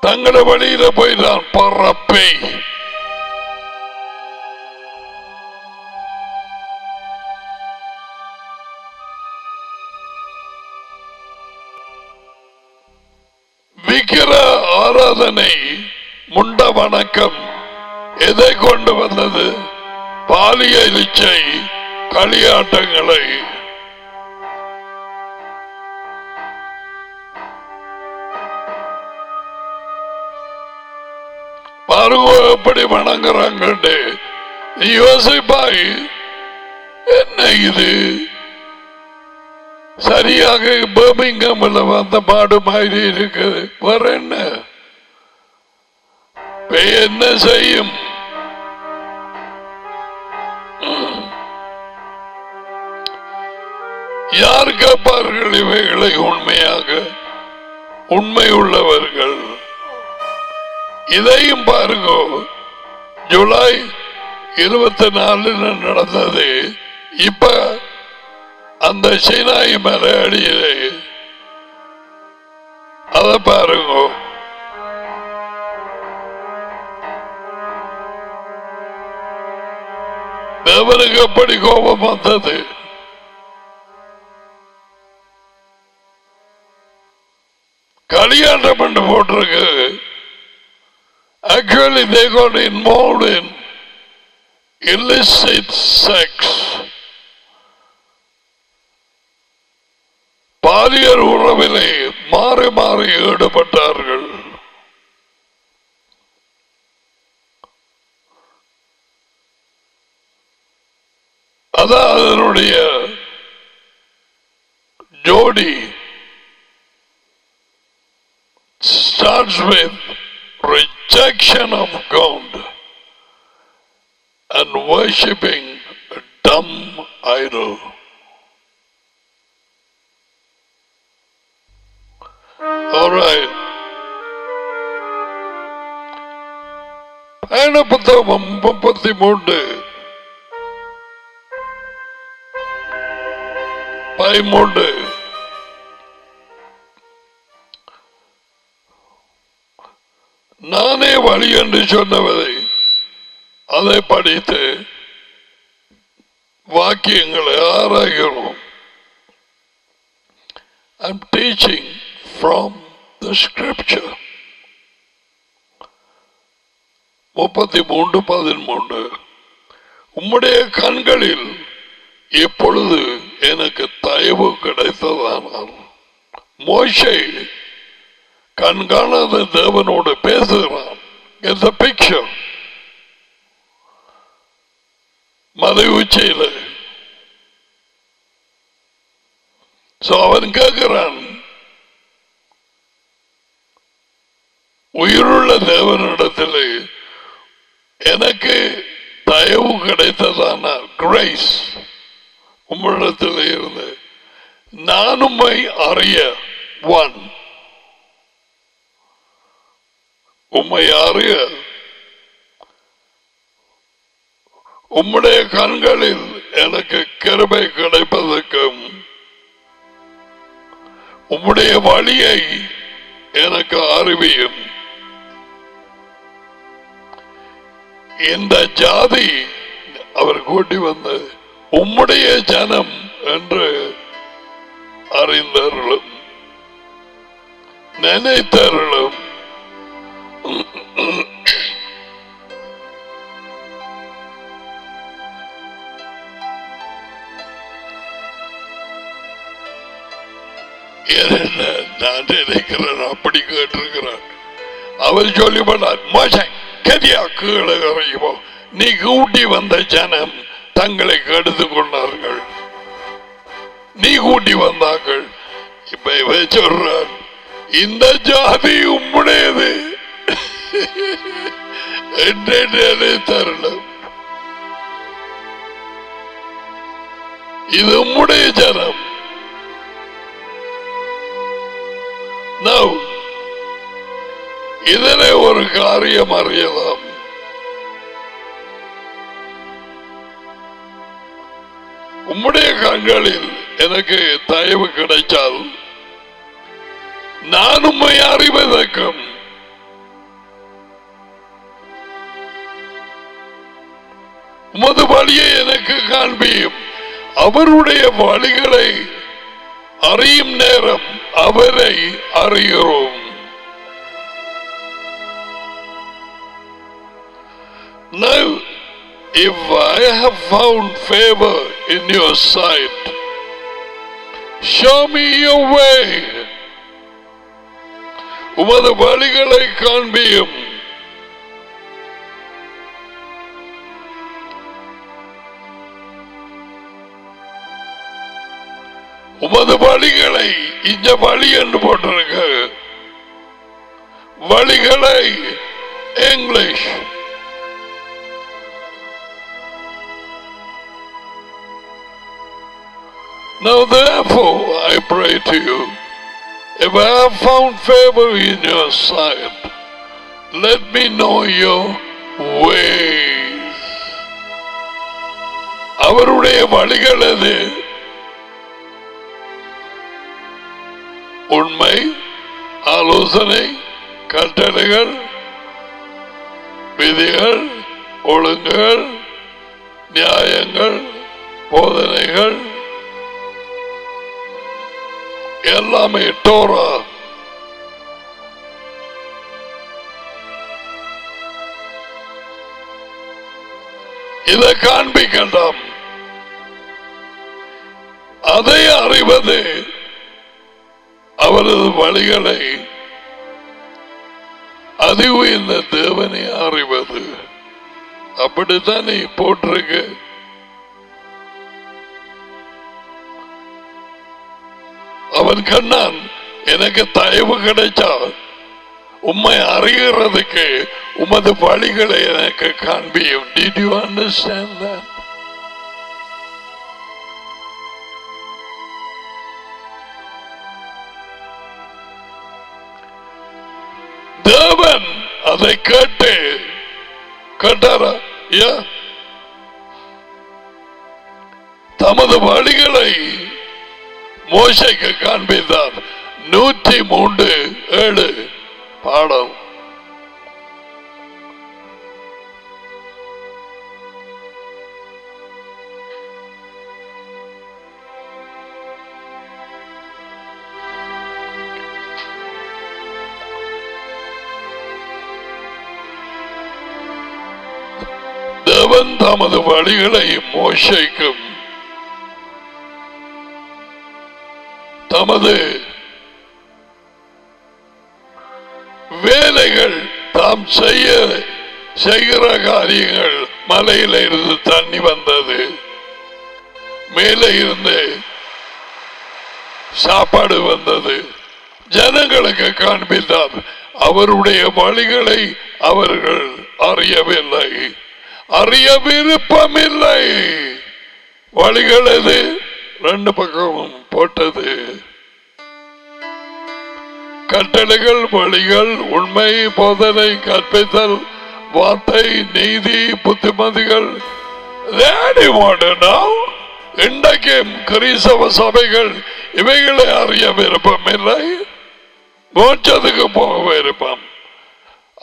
தங்கள வழியில போய் நான் பறப்பை விக்கிர ஆராதனை, முண்ட வணக்கம் எதை கொண்டு வந்தது? பாலியல் இச்சை, களியாட்டங்களை. பாருங்க எப்படி வணங்குறாங்க. யோசிப்பாய், என்ன இது சரியாக பர்மிங்ஹாம்ல வந்த பாடு மாதிரி இருக்குது. வேற என்ன என்ன செய்யும்? யார் கேட்பார்கள் இவைகளை? உண்மையாக உண்மை உள்ளவர்கள். இதையும் பாருங்க. ஜூலை 24 நடந்தது. இப்ப அந்த சீனாய் மலை அடியிலே அத பாருங்க. தேவனுக்கு எப்படி கோபம் வந்தது? கல்யாணம் பண்ணி போட்டிருக்கு. Actually, they got involved in illicit sex. பாலியல் உறவிலே மாறி மாறி ஈடுபட்டார்கள். அதான் அதனுடைய ஜோடி. Starts with rejection of God and worshipping a dumb idol. All right. பயண புத்தகம் 33 13. நானே வழி என்று சொன்னவரை அதை படித்து வாக்கியங்களை ஆராய்கிறோம். I'm teaching from the scripture. 33:13. உம்முடைய கண்களில் எப்பொழுது எனக்கு தயவு கிடைத்ததானால். மோசே கண்காணாத தேவனோடு பேசுகிறான். Get the picture. மலை உச்சியில அவன் கேட்கிறான், உயிருள்ள தேவனிடத்திலே எனக்கு தயவு கிடைத்ததான கிரேஸ் உம்மிடத்தில் இருந்து நான் உம்மை அறிய உம்மை அறிய உம்முடைய கண்களில் எனக்கு கிருபை கிடைப்பதற்கும் உம்முடைய வழியை எனக்கு அறிவியும். இந்த ஜாதி அவர் கூட்டி வந்த உம்முடைய ஜனம் என்று அறிந்தருளும் நினைத்தருளும். நான் நினைக்கிறேன் அப்படி கேட்டிருக்கிறான். அவர் சொல்லிவிட்டார், மோசே கதியா கீழே இறங்கிப்போ, நீ கூட்டி வந்த ஜனம் தங்களை கெடுத்து கொண்டார்கள், நீ கூட்டி வந்தார்கள். இப்ப இவன் சொல்றான், இந்த ஜாதி உம்முடையது என்று தரணும். இது உம்முடைய ஜனம். இதிலே ஒரு காரியம் அறியலாம். உம்முடைய கண்களில் எனக்கு தயவு கிடைச்சால் நான் உம்மை அறிவதற்கும் உமது வழியை எனக்கு காண்பியும். அவருடைய வழிகளை அறியும் நேரம் அவரை அறிகிறோம். Now, if I have found favor in your sight, show me your way. உமது வழிகளை காண்பியும். உமது வழிகளை, இந்த வழி என்று போட்டிருக்க, வழிகளை English. Now therefore I pray to you, if I have found favor in your sight, let me know your ways. அவருடைய வழிகள் எது? உண்மை, ஆலோசனை, கட்டளைகள், விதிகள், ஒழுங்குகள், நியாயங்கள், போதனைகள், எல்லாமே டோரா. இதை காண்பிக்கலாம். அதை அறிவது அவரது வழிகளை அதிவு இந்த தேவனை அறிவது. அப்படித்தானே போட்டிருக்கு. அவன் கண்ணான், எனக்கு தயவு கிடைச்சா உம்மை அறிகிறதுக்கு உமது வழிகளை எனக்கு காண்பியும். Did you understand that? தேவன் அதை கேட்டு கேட்டாரா? தமது வழிகளை மோசேக்கு காண்பித்தார். 103:7 பாடம். தேவன் தமது வழிகளை மோசேக்கும் தமது வேலைகள் தாம் செய்கிற காரியங்கள், மலையில இருந்து தண்ணி வந்தது, மேலே இருந்து சாப்பாடு வந்தது, ஜனங்களுக்கு காண்பித்தார். அவருடைய வழிகளை அவர்கள் அறியவில்லை, அறிய விருப்பமில்லை. வழிகள் எது? ரெண்டு பக்கமும் போட்டது. கட்டளைகள், வழிகள், உண்மை, போதனை, கற்பித்தல், வார்த்தை, நீதி, புத்திமதிகள். இன்றைக்கு கிறிஸ்தவ சபைகள் இவைகளை அறிய விருப்பமில்லை, மோட்சத்துக்கு போக விருப்பம்,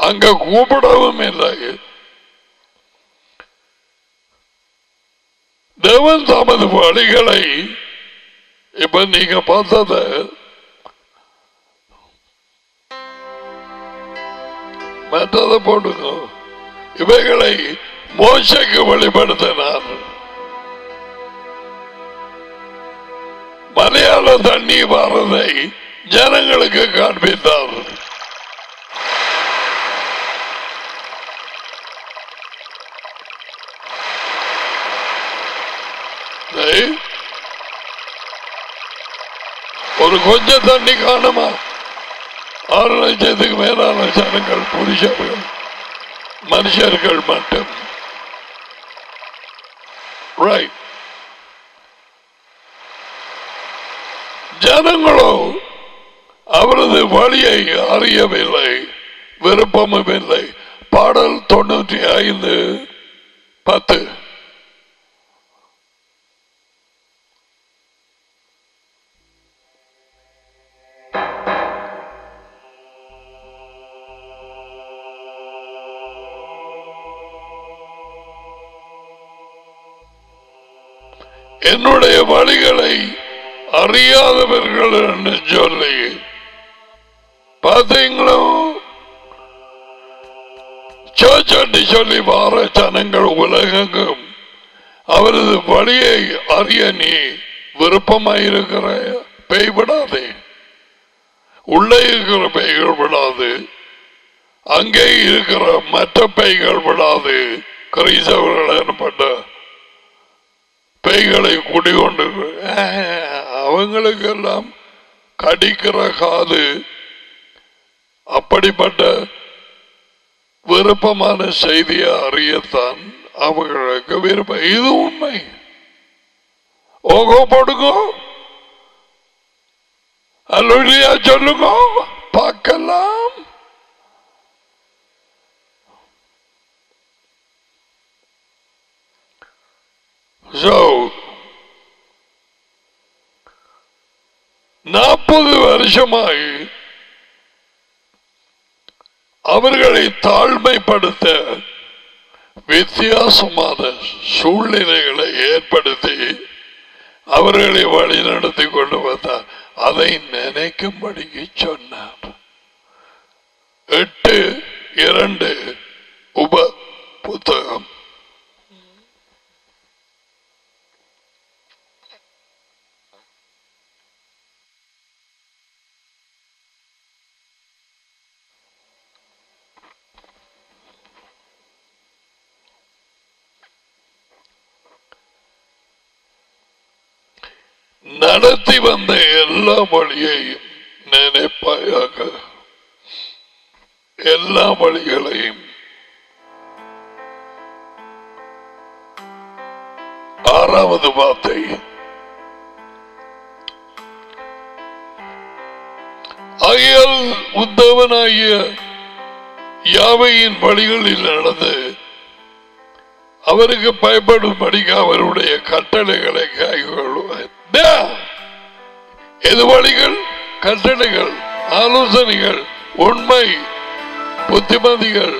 அங்க கூப்பிடவும் இல்லை. தேவன் தமது வழிகளை இப்ப நீங்க பார்த்தத மற்றதை போடுங்க. இவைகளை மோசைக்கு வெளிப்படுத்தினார். மலையாள தண்ணி வரதை ஜனங்களுக்கு காண்பித்தார். ஒரு கொஞ்சம் தண்ணி காணுமா? 6 லட்சத்துக்கு மேலான ஜனங்கள், புருஷர்கள், மனுஷர்கள் மட்டும். ரைட். ஜனங்களோ அவரது வழியை அறியவில்லை, விருப்பமும் இல்லை. பாடல் 95:10. என்னுடைய வழிகளை அறியாதவர்கள் என்று சொல்லி பார்த்தீங்களோ? சர்ச்சை சொல்லி வார ஜனங்கள் உலகெங்கும் அவரது வழியை அறிய நீ விருப்பமாயிருக்கிற பேய் விடாதே, உள்ளே இருக்கிற பேய்கள் விடாது, அங்கே இருக்கிற மற்ற பேய்கள் விடாது. கிறிஸ்தவர்கள் எனப்பட்ட பேய்களை குடிகொண்டு அவங்களுக்கெல்லாம் கடிக்கிற காது. அப்படிப்பட்ட விருப்பமான செய்தியை அறியத்தான் அவர்களுக்கு விருப்பம். இது உண்மை. ஓகோ போடுங்க, அல்லேலூயா சொல்லுங்க, பார்க்கலாம். So 40 வருஷமாய் அவர்களை தாழ்மைப்படுத்த வித்தியாசமான சூழ்நிலைகளை ஏற்படுத்தி அவர்களை வழி நடத்தி கொண்டு வந்தார். அதை நினைக்கும்படிக்கு சொன்னார். 8:2 உப புத்தகம். நடத்தி வந்த எல்லா வழியையும் நினைப்பாயாக, எல்லா வழிகளையும். 6வது வார்த்தை, ஆகையால் உத்தவனாகிய யாவையின் வழிகளில் நடந்து அவருக்கு பயப்படும்படிக்கு அவருடைய கட்டளைகளை கைகொள்வார். எது வழிகள்? கட்டளைகள், ஆலோசனைகள், உண்மை, புத்திமதிகள்.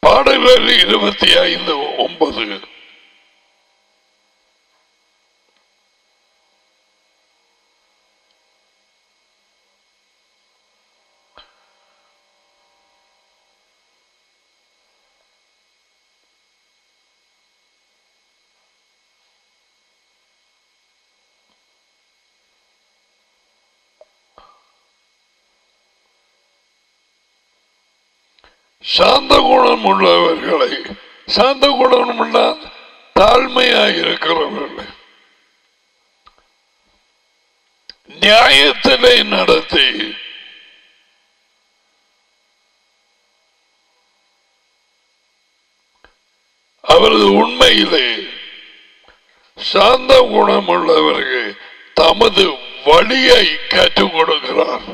பாடல்கள் 25:9. சாந்த குணம் உள்ளவர்களை, சாந்த குணம் தாழ்மையாக இருக்கிறவர்களை நியாயத்திலே நடத்தி அவரது உண்மையிலே சாந்த குணம் உள்ளவர்கள் தமது வழியை கற்றுக் கொடுக்கிறார்.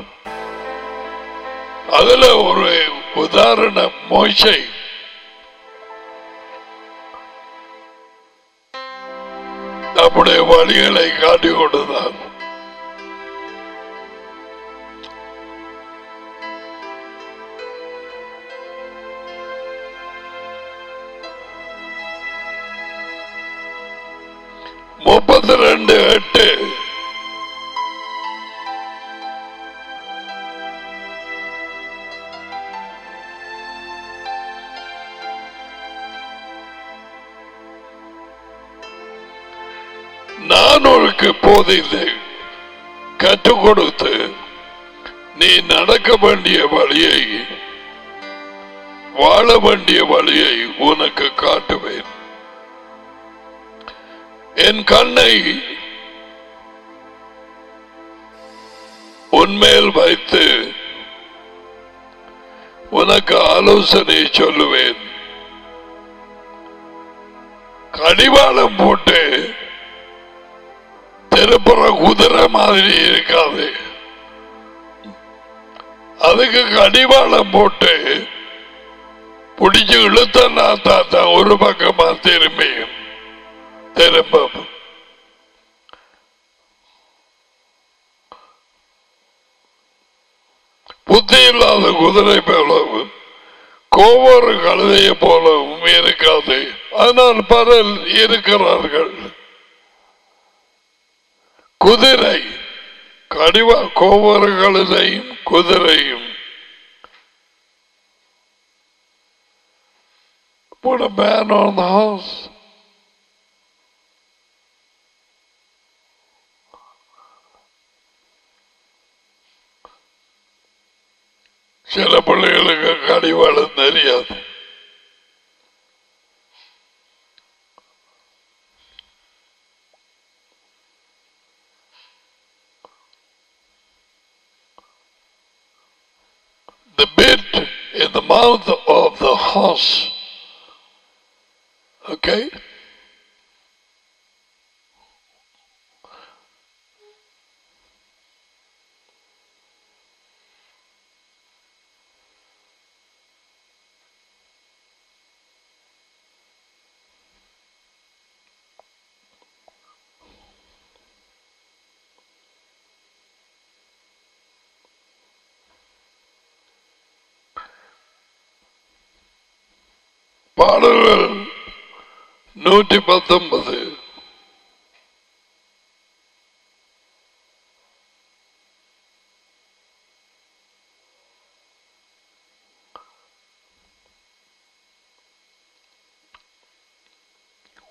அதுல ஒரு உதாரணம் மோசே. நம்முடைய வழிகளை காட்டிக் கொடுத்தார். முப்பத்தி 32:8 நான் உனக்கு போதித்து கற்றுக் கொடுத்து நீ நடக்க வேண்டிய வழியை, வாழ வேண்டிய வழியை உனக்கு காட்டுவேன். என் கண்ணை உன்மேல் வைத்து உனக்கு ஆலோசனை சொல்லுவேன். கடிவாளம் போட்டு திருப்புற குதிரை மாதிரி இருக்காது. அதுக்கு கடிவாளம் போட்டு பிடிச்சு இழுத்தா தாத்தா ஒரு பக்கமா திரும்ப புத்தி இல்லாத குதிரை போலவும் கோவொரு கழுதையை போலவும் இருக்காது. ஆனால் பலர் இருக்கிறார்கள். குதிரை கோவொரு கழுதையும் குதிரையும் put a man on the house. சில பிள்ளைகளுக்கு கடிவாளம் தெரியாது. The bit in the mouth of the horse, okay? பாடல்கள் 119.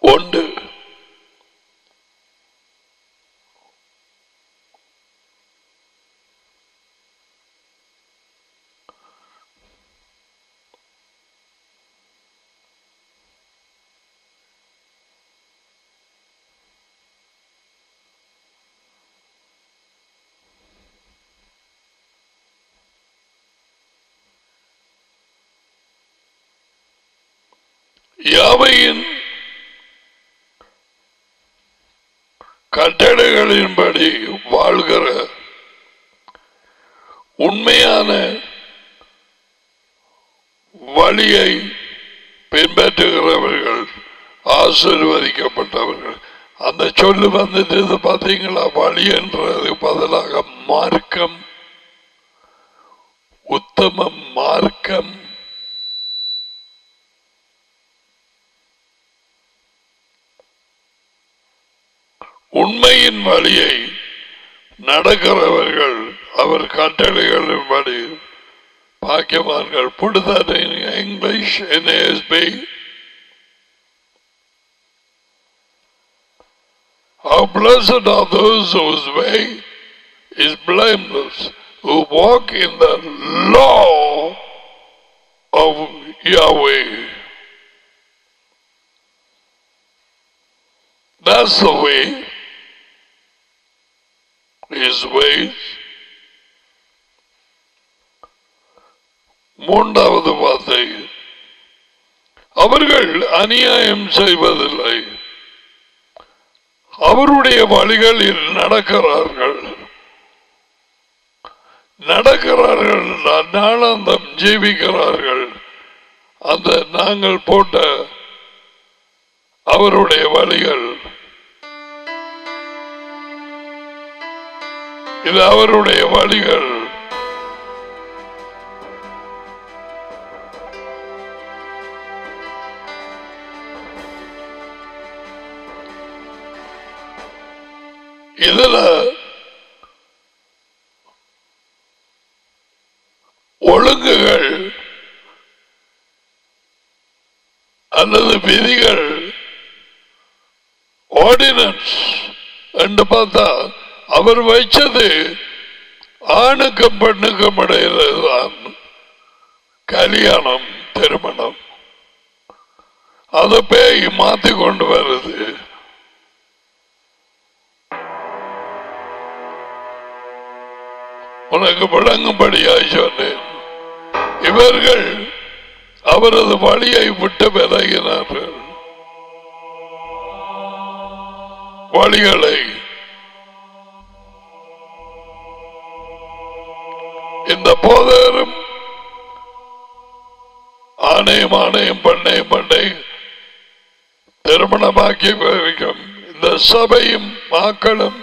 ஒன்று யாவையின் கட்டளைகளின்படி வாழ்கிற உண்மையான வழியை பின்பற்றுகிறவர்கள் ஆசீர்வதிக்கப்பட்டவர்கள். அந்த சொல்லு வந்துட்டு பார்த்தீங்களா? வழி என்றது பதிலாக மார்க்கம், உத்தம மார்க்கம். உண்மையின் வழியை நடக்கிறவர்கள் அவர் கட்டளைகளின்படி பாக்கியவான்கள். Put that in English in ASB. How blessed are those whose way is blameless, who walk in the law of Yahweh. That's the way. His ways. மூன்றாவது வார்த்தை, அவர்கள் அநியாயம் செய்வதில்லை, அவருடைய வழிகளில் நடக்கிறார்கள். நாளாந்தம் ஜீவிக்கிறார்கள். அந்த நாங்கள் போட்ட அவருடைய வழிகள், இது அவருடைய வழிகள். இதுல ஒழுங்குகள் அல்லது விதிகள், ஆர்டினன்ஸ் என்று பார்த்தா அவர் வைச்சது ஆணுக்கும் பெண்ணுக்கும் இடையில்தான் கல்யாணம், திருமணம். அதை பேய் மாத்தி கொண்டு வருது. உனக்கு விளங்கும்படியாய் சொன்னேன். இவர்கள் அவரது வழியை விட்டு விலகினார்கள். வழிகளை இந்த போதரும் ஆணையம் பண்ணை திருமணமாக்கி வைக்கும் இந்த சபையும் மக்களும்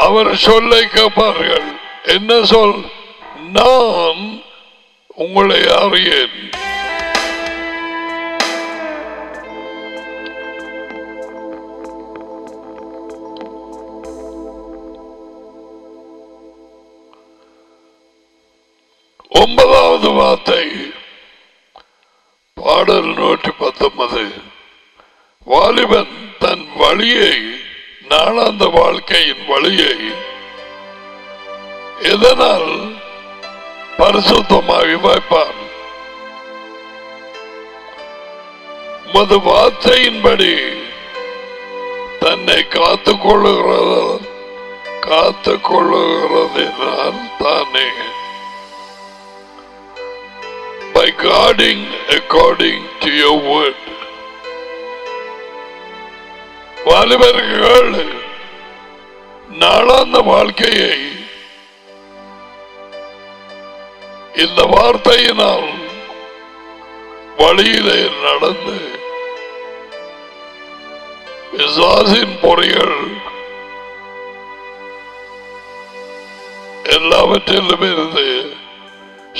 அவர் சொல்லை கேட்பார்கள். என்ன சொல்? நான் உங்களை அறியேன். ஒன்பதாவது வார்த்தை, பாடல் 119. வாலிபன் தன் வழியை, நாளாந்த வாழ்க்கையின் வழியை எதனால் பரிசுத்தமாகி வைப்பான்? மது வார்த்தையின்படி தன்னை காத்துக் கொள்ளுகிறதினால் தானே. By guarding according to your word. வாலிபர்கள் நாளாந்த வாழ்க்கையை இந்த வார்த்தையினால் வழியிலே நடந்து பிசாசின் பொறிகள் எல்லாவற்றிலும் இருந்து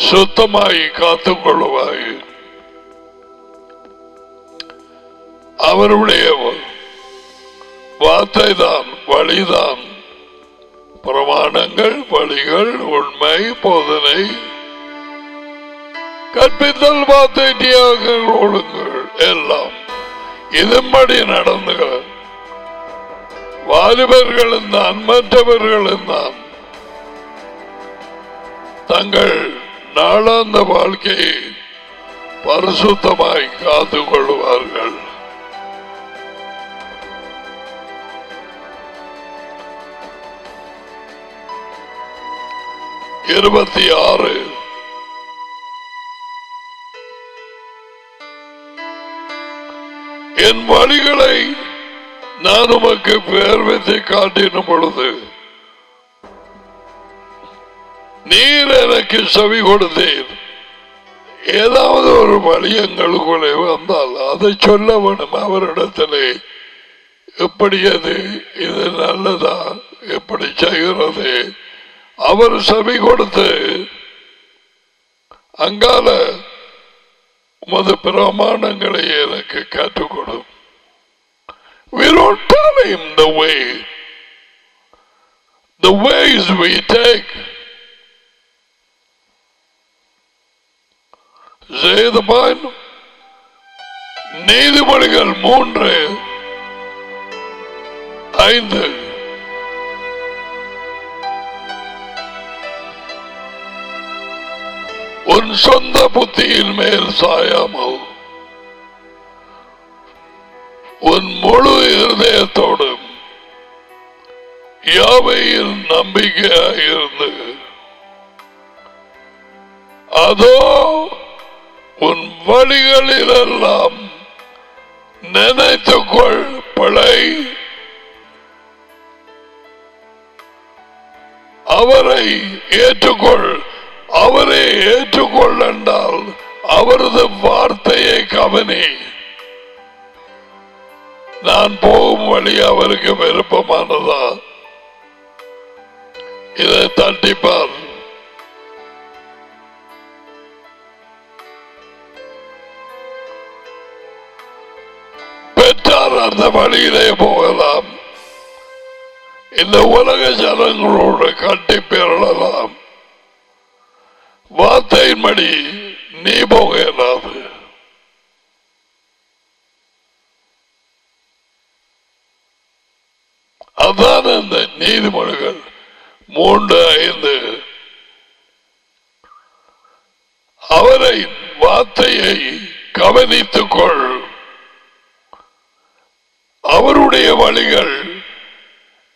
சுத்தமாய் காத்துக் கொள்வாய். அவருடைய வார்த்தை தான், வழிதான், பிரமாணங்கள், வழிகள், உண்மை, போதனை, கற்பித்தல், வார்த்தை, தியாகங்கள், ஒழுங்குகள் எல்லாம் இதன்படி நடந்துக. வாலிபர்களும் தான் மற்றவர்களும் தான் தங்கள் நாளாந்த வாழ்க்கையை பரிசுத்தமாய் காத்துக் கொள்வார்கள். இருபத்தி 6. என் வழிகளை நான் உமக்கு பேர்வத்தை காட்டின பொழுது நீர் எனக்கு செவி கொடுத்தேன். ஏதாவது ஒரு வழி எங்களுக்குள்ளே வந்தால் அதை சொல்ல வேணும் அவரிடத்திலே. எப்படி அது, இது நல்லதா, எப்படி செய்கிறது? அவர் செவி கொடுத்து அங்கால உமது பிரமாணங்களை எனக்கு கற்றுக்கொடும். We don't tell him the way. The ways we take. செய்தபான் நீதிமொழிகள் 3:5. உன் சொந்த புத்தியின் மேல் சாயாமல் உன் முழு இருதயத்தோடும் யாவையில் நம்பிக்கையாயிருந்து அதோ உன் வழிகளிலெல்லாம் நினைத்துக்கொள் பிழை அவரை ஏற்றுக்கொள். அவரை ஏற்றுக்கொள் என்றால் அவரது வார்த்தையை கவனி. நான் போகும் வழி அவருக்கு விருப்பமானதா? இதை தட்டிப்பார். பெற்றார் அந்த வழியிலே போகலாம். இந்த உலக ஜனங்களோடு கட்டி பெறலாம். வார்த்தையின்படி நீ போக இயலாது. அதான் இந்த நீதிமொழிகள் 3:5 அவரை வார்த்தையை கவனித்துக் கொள். அவருடைய வழிகள்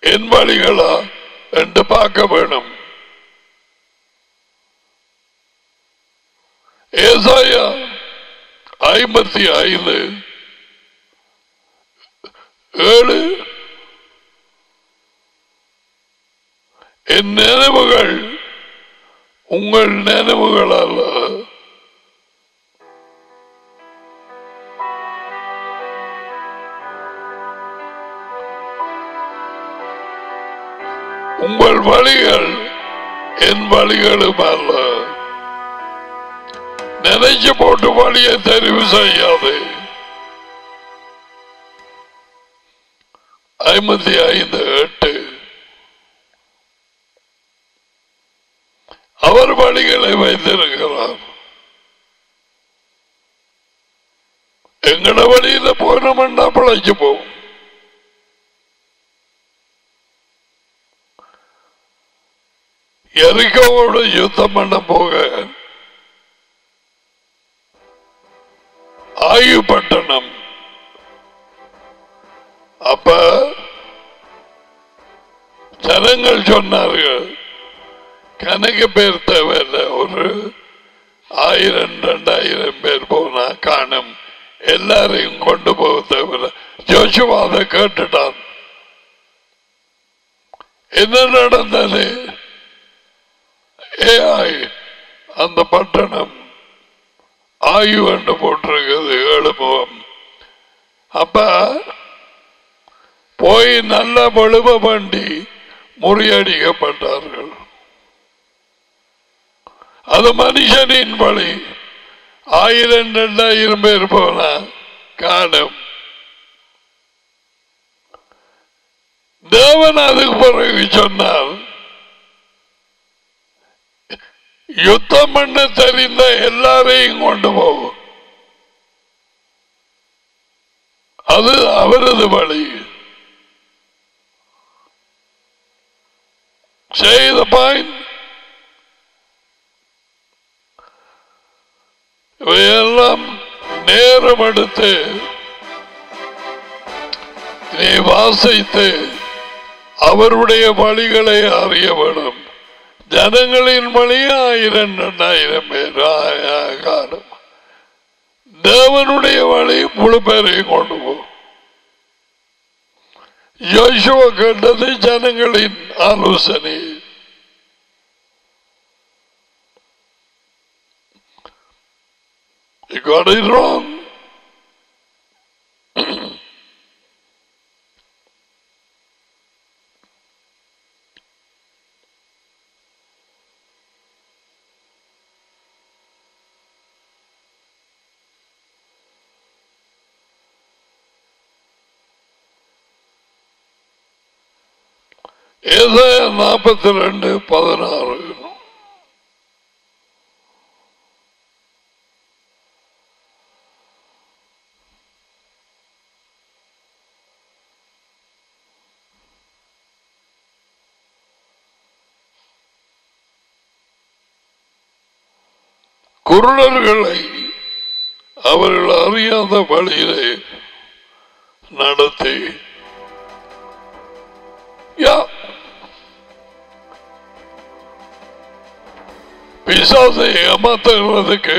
என் வழிகளா என்று பார்க்க வேணும். ஏசாயா 55:7 என் நினைவுகள் உங்கள் நினைவுகள் அல்ல, உங்கள் வழிகள் என் வழிகளும் அல்ல. நினைச்சு போட்டு வழியை தெரிவு செய்யாது. 55:8 அவர் வழிகளை வைத்திருக்கிறார். எங்கட வழியில போனோம்னா பிழைச்சு போகும். எரிக்கோவோடு யுத்தம் பண்ண போக ஆயு பட்டணம் அப்ப ஜனங்கள் சொன்னார்கள், கணக்கு பேர் தேவையில்லை, ஒரு 1000-2000 பேர் போனா காணும், எல்லாரையும் கொண்டு போக தேவையில்லை. ஜோஷுவா அதை கேட்டுட்டான். என்ன நடந்தது? அந்த பட்டணம் ஆயு என்று போட்டிருக்கிறது 7 முகம். அப்ப போய் நல்ல வலுவ வண்டி முறியடிக்கப்பட்டார்கள். அது மனுஷனின் வழி. 1000-2000 பேர் போனா காணும். தேவன் அதுக்கு பிறகு சொன்னார், யுத்தம் பண்ண தெரிந்த எல்லாரையும் கொண்டு போகும். அது அவரது வழி. செய்த பாயிண்ட் இவையெல்லாம் நேரம் எடுத்து நீ வாசித்து அவருடைய வழிகளை அறிய வேண்டும். ஜனங்களின் வழி 1000-2000 பேர் காணும். தேவனுடைய வழி முழு பேரையும் கொண்டு போகும். யோசுவா கேட்டது ஜனங்களின் ஆலோசனை. You got it wrong. ஏசாயா 42:16 குருடர்களை அவர்கள் அறியாத வழியிலே நடத்தி பிசாசை ஏமாத்துகிறதுக்கு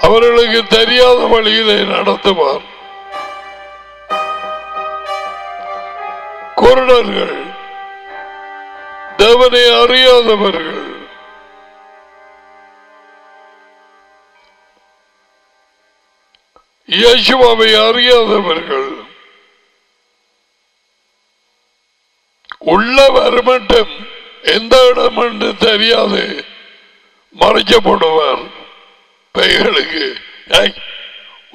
அவர்களுக்கு தெரியாத வழியிலே நடத்துவார். குருடர்கள், தேவனை அறியாதவர்கள், இயேசுவை அறியாதவர்கள் உள்ள வரமட்டும் எந்த இடம் என்று தெரியாது மறைக்கப்படுவார். பைகளுக்கு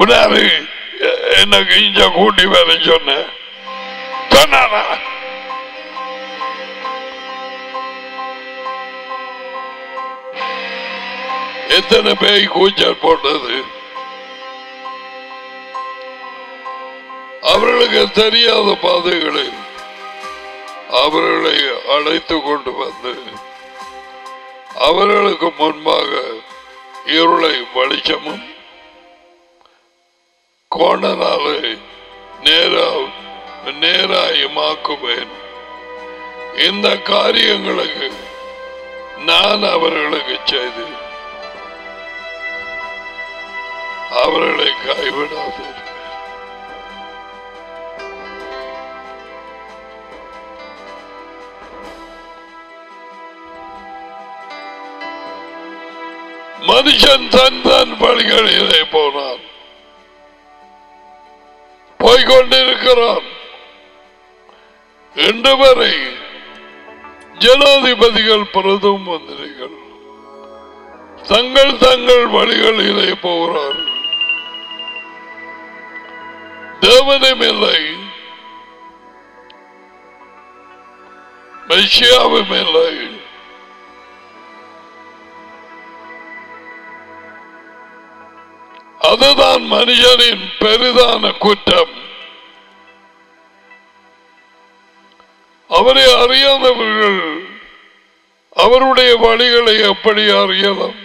உணாரு எனக்கு இஞ்ச கூட்டி வர சொன்ன எத்தனை பேய் கூச்சல் போட்டது. அவர்களுக்கு தெரியாத பாதைகளில் அவர்களை அழைத்து கொண்டு வந்து அவர்களுக்கு முன்பாக இருளை வெளிச்சமும் கோணனாலே நேராயமாக்குவேன். இந்த காரியங்களுக்கு நான் அவர்களுக்கு செய்து அவர்களை கைவிடாது. மனுஷன் தன் வழிகளிலே போனான், போய்கொண்டிருக்கிறான். இன்று வரை ஜனாதிபதிகள், பிரதம மந்திரிகள் தங்கள் வழிகளிலே போகிறார்கள். தேவனும் இல்லை, மெசியாவும் இல்லை. அதுதான் மனிதனின் பெரிதான குற்றம். அவரை அறியாதவர்கள் அவருடைய வழிகளை எப்படி அறியலாம்?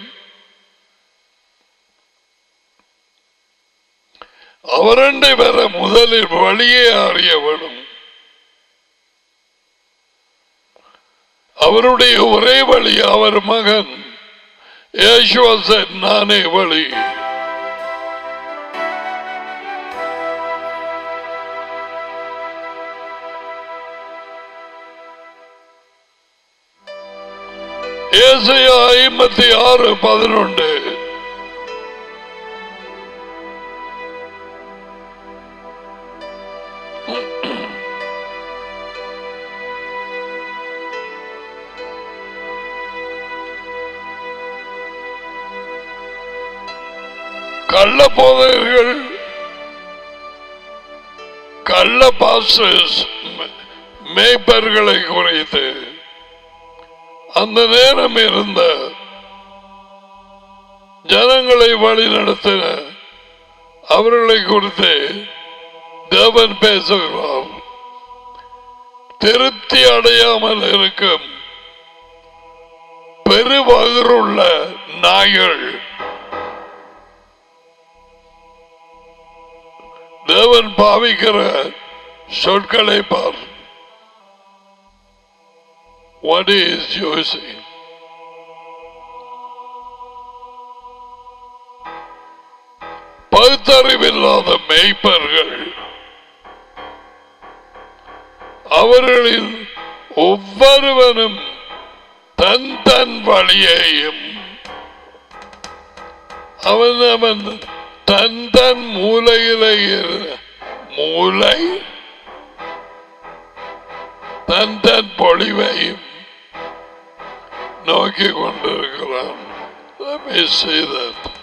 அவரண்டை வர முதலில் வழியே அறிய வேணும். அவருடைய ஒரே வழி அவர் மகன் யேசுவா said, நானே வழி. ஏசாயா 56:11 கள்ள போதகர்கள், கள்ள பாஸ்டர்ஸ், மேய்ப்பர்களை குறித்து அந்த நேரம் இருந்த ஜனங்களை வழி நடத்தின அவர்களை குறித்து தேவன் பேசுகிறார். திருப்தி அடையாமல் இருக்கும் பெருவகருள்ள நாய்கள் தேவன் பாவிக்கிற சொற்களை பார். What is using? பகுத்தறிவில்லாத மேய்ப்பர்கள் அவர்களில் ஒவ்வொருவனும் தன் வழியையும் அவன் தன் மூலையிலே மூளை தன் பொழிவையும் நோக்கி கொண்டிருக்கிறான். 56:11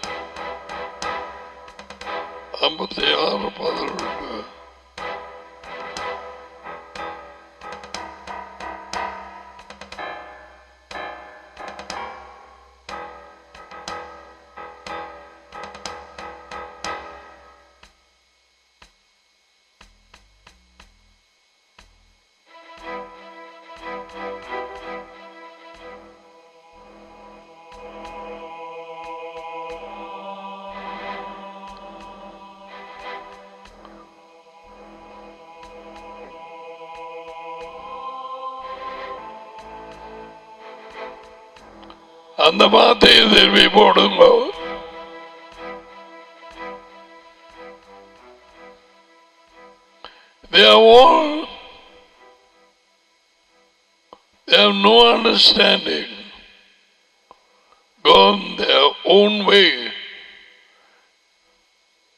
அந்த வார்த்தையை திரும்பி போடுங்க. They have no understanding. Gone their own way.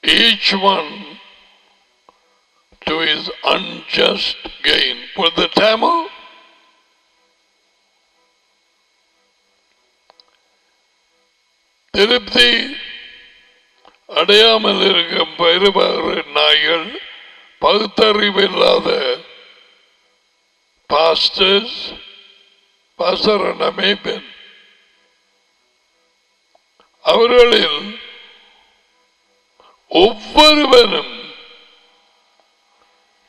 Each one to his unjust gain. Put the Tamil. திருப்தி அடையாமல் இருக்கும் பெருமாறு நாய்கள், பகுத்தறிவில்லாத பாஸ்டர்ஸ், பாஸ்டர் மேய்ப்பன், அவர்களில் ஒவ்வொருவரும்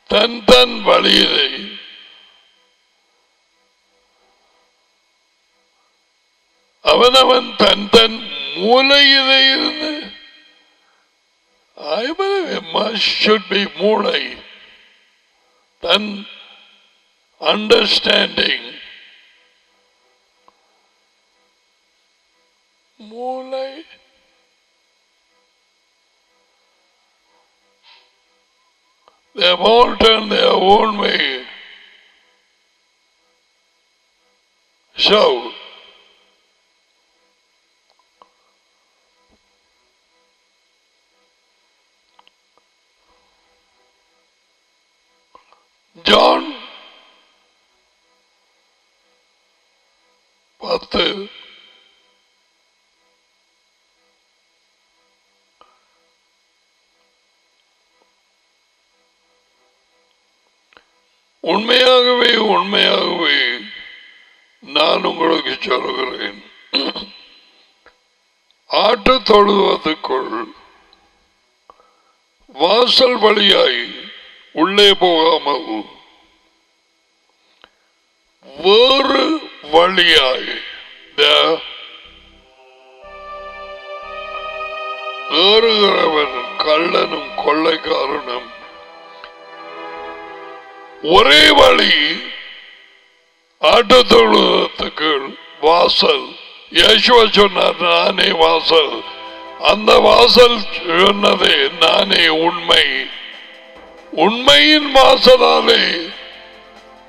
தன் தன் வழியிலே அவனவன் தன் தன் மூலையிலே இருந்து, I believe it must should be மூளை, தன் understanding, மூளை they have all turned their own way. So John 10 உண்மையாகவே உண்மையாகவே நான் உங்களுக்கு சொல்கிறேன், ஆட்டு தொழுவத்துக்குள் வாசல் வழியாய் உள்ளே போகாமல் வேறு வழியாய் ஏறுகிறவன் கள்ளனும் கொள்ளைக்காரனும் ஒரே வழி ஆட்டு தொழுவத்துக்கு வாசல். யேசுவா சொன்னார், நானே வாசல். அந்த வாசல் சொன்னதே நானே உண்மை. உண்மையின் வாசலாலே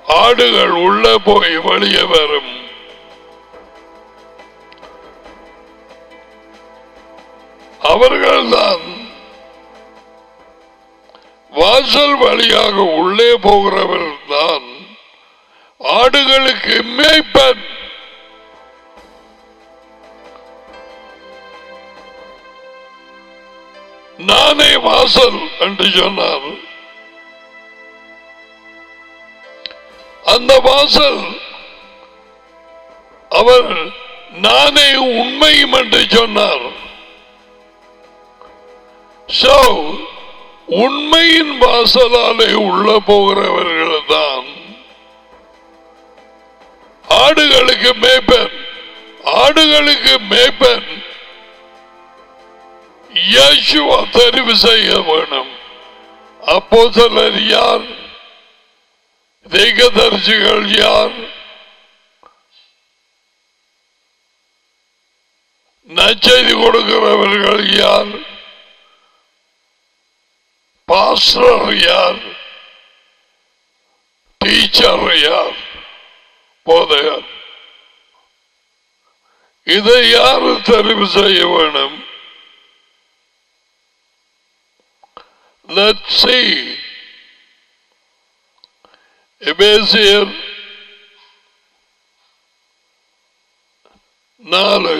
ஆடுகள் உள்ள போய் வெளியே வரும். அவர்கள்தான் வாசல் வழியாக உள்ளே போகிறவர் தான் ஆடுகளுக்கு மேய்ப்பன். நானே வாசல் என்று சொன்னார். அந்த வாசல் அவர் நானே உண்மையும் என்று சொன்னார். So உண்மையின் வாசலாலே உள்ள போகிறவர்கள் தான் ஆடுகளுக்கு மேய்ப்பன். ஆடுகளுக்கு மேய்ப்பன் யேசுவா தெரிவு செய்ய வேணும். அப்போஸ்தலர் யார்? தீர்க்கதரிசிகள் யார்? நற்செய்தி கொடுக்கிறவர்கள் யார்? பாஸ்டர் யார்? டீச்சர் யார்? போதையார். இதை யாரு தெரிவு செய்ய வேணும்? Let's see. எபேசியர் 4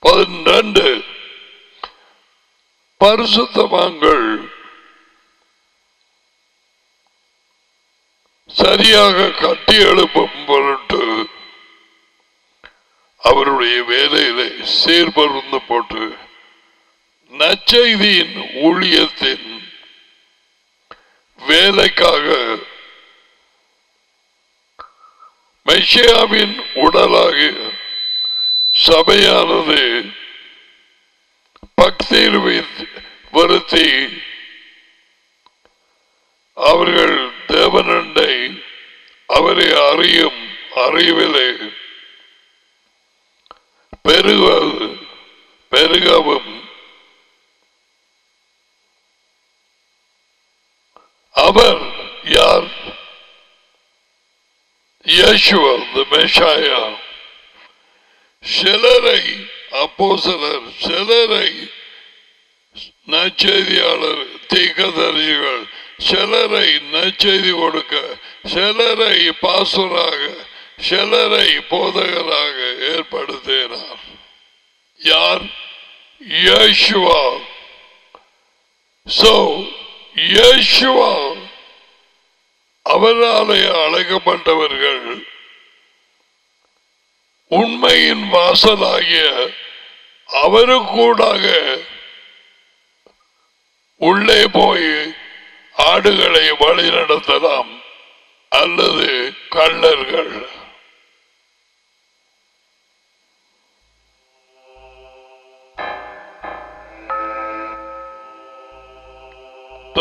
12 பரிசுத்தவான்கள் சரியாக கட்டி எழுப்பும் பொருட்டு அவருடைய வேலையிலே சீர்பருந்து போட்டு நற்செய்தியின் ஊழியத்தின் வேலைக்காக மெசியாவின் உடலாகிய சபையானது பக்தியில் வருத்தி அவர்கள் தேவனண்டை அவரை அறியும் அறிவிலே பெருகவும் அவர் யார்? Yeshua the Messiah. சிலரை அப்போஸ்தலர், சிலரை நற்செய்தியாளர், தீர்க்கதரிசிகள், சிலரை நற்செய்தி கொடுக்க, சிலரை பாஸ்டராக, சிலரை போதகராக ஏற்படுத்தினார். யார்? யேசுவா. சோ யேசுவா அவராலே அழைக்கப்பட்டவர்கள் உண்மையின் வாசலாகிய அவருக்கூடாக உள்ளே போய் ஆடுகளை வழிநடத்தலாம் அல்லது கள்ளர்கள்.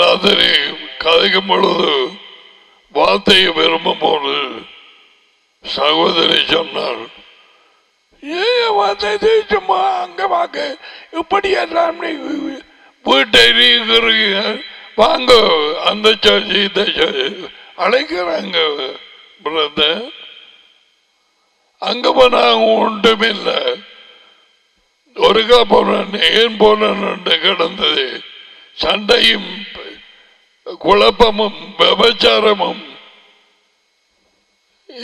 ராத்திரி கதைக்கும் பொழுது வார்த்தையை விரும்பும் போது சகோதரி சொன்னார், சும்மா அங்க வாங்க, இப்படி எல்லாம் வீட்டை வாங்க, அந்த அழைக்கிறாங்க. அங்க போனா ஒன்றுமில்லை. ஒருக்கா போனேன், ஏன் போனேன்னு கிடந்தது. சண்டையும் குழப்பமும் விபச்சாரமும்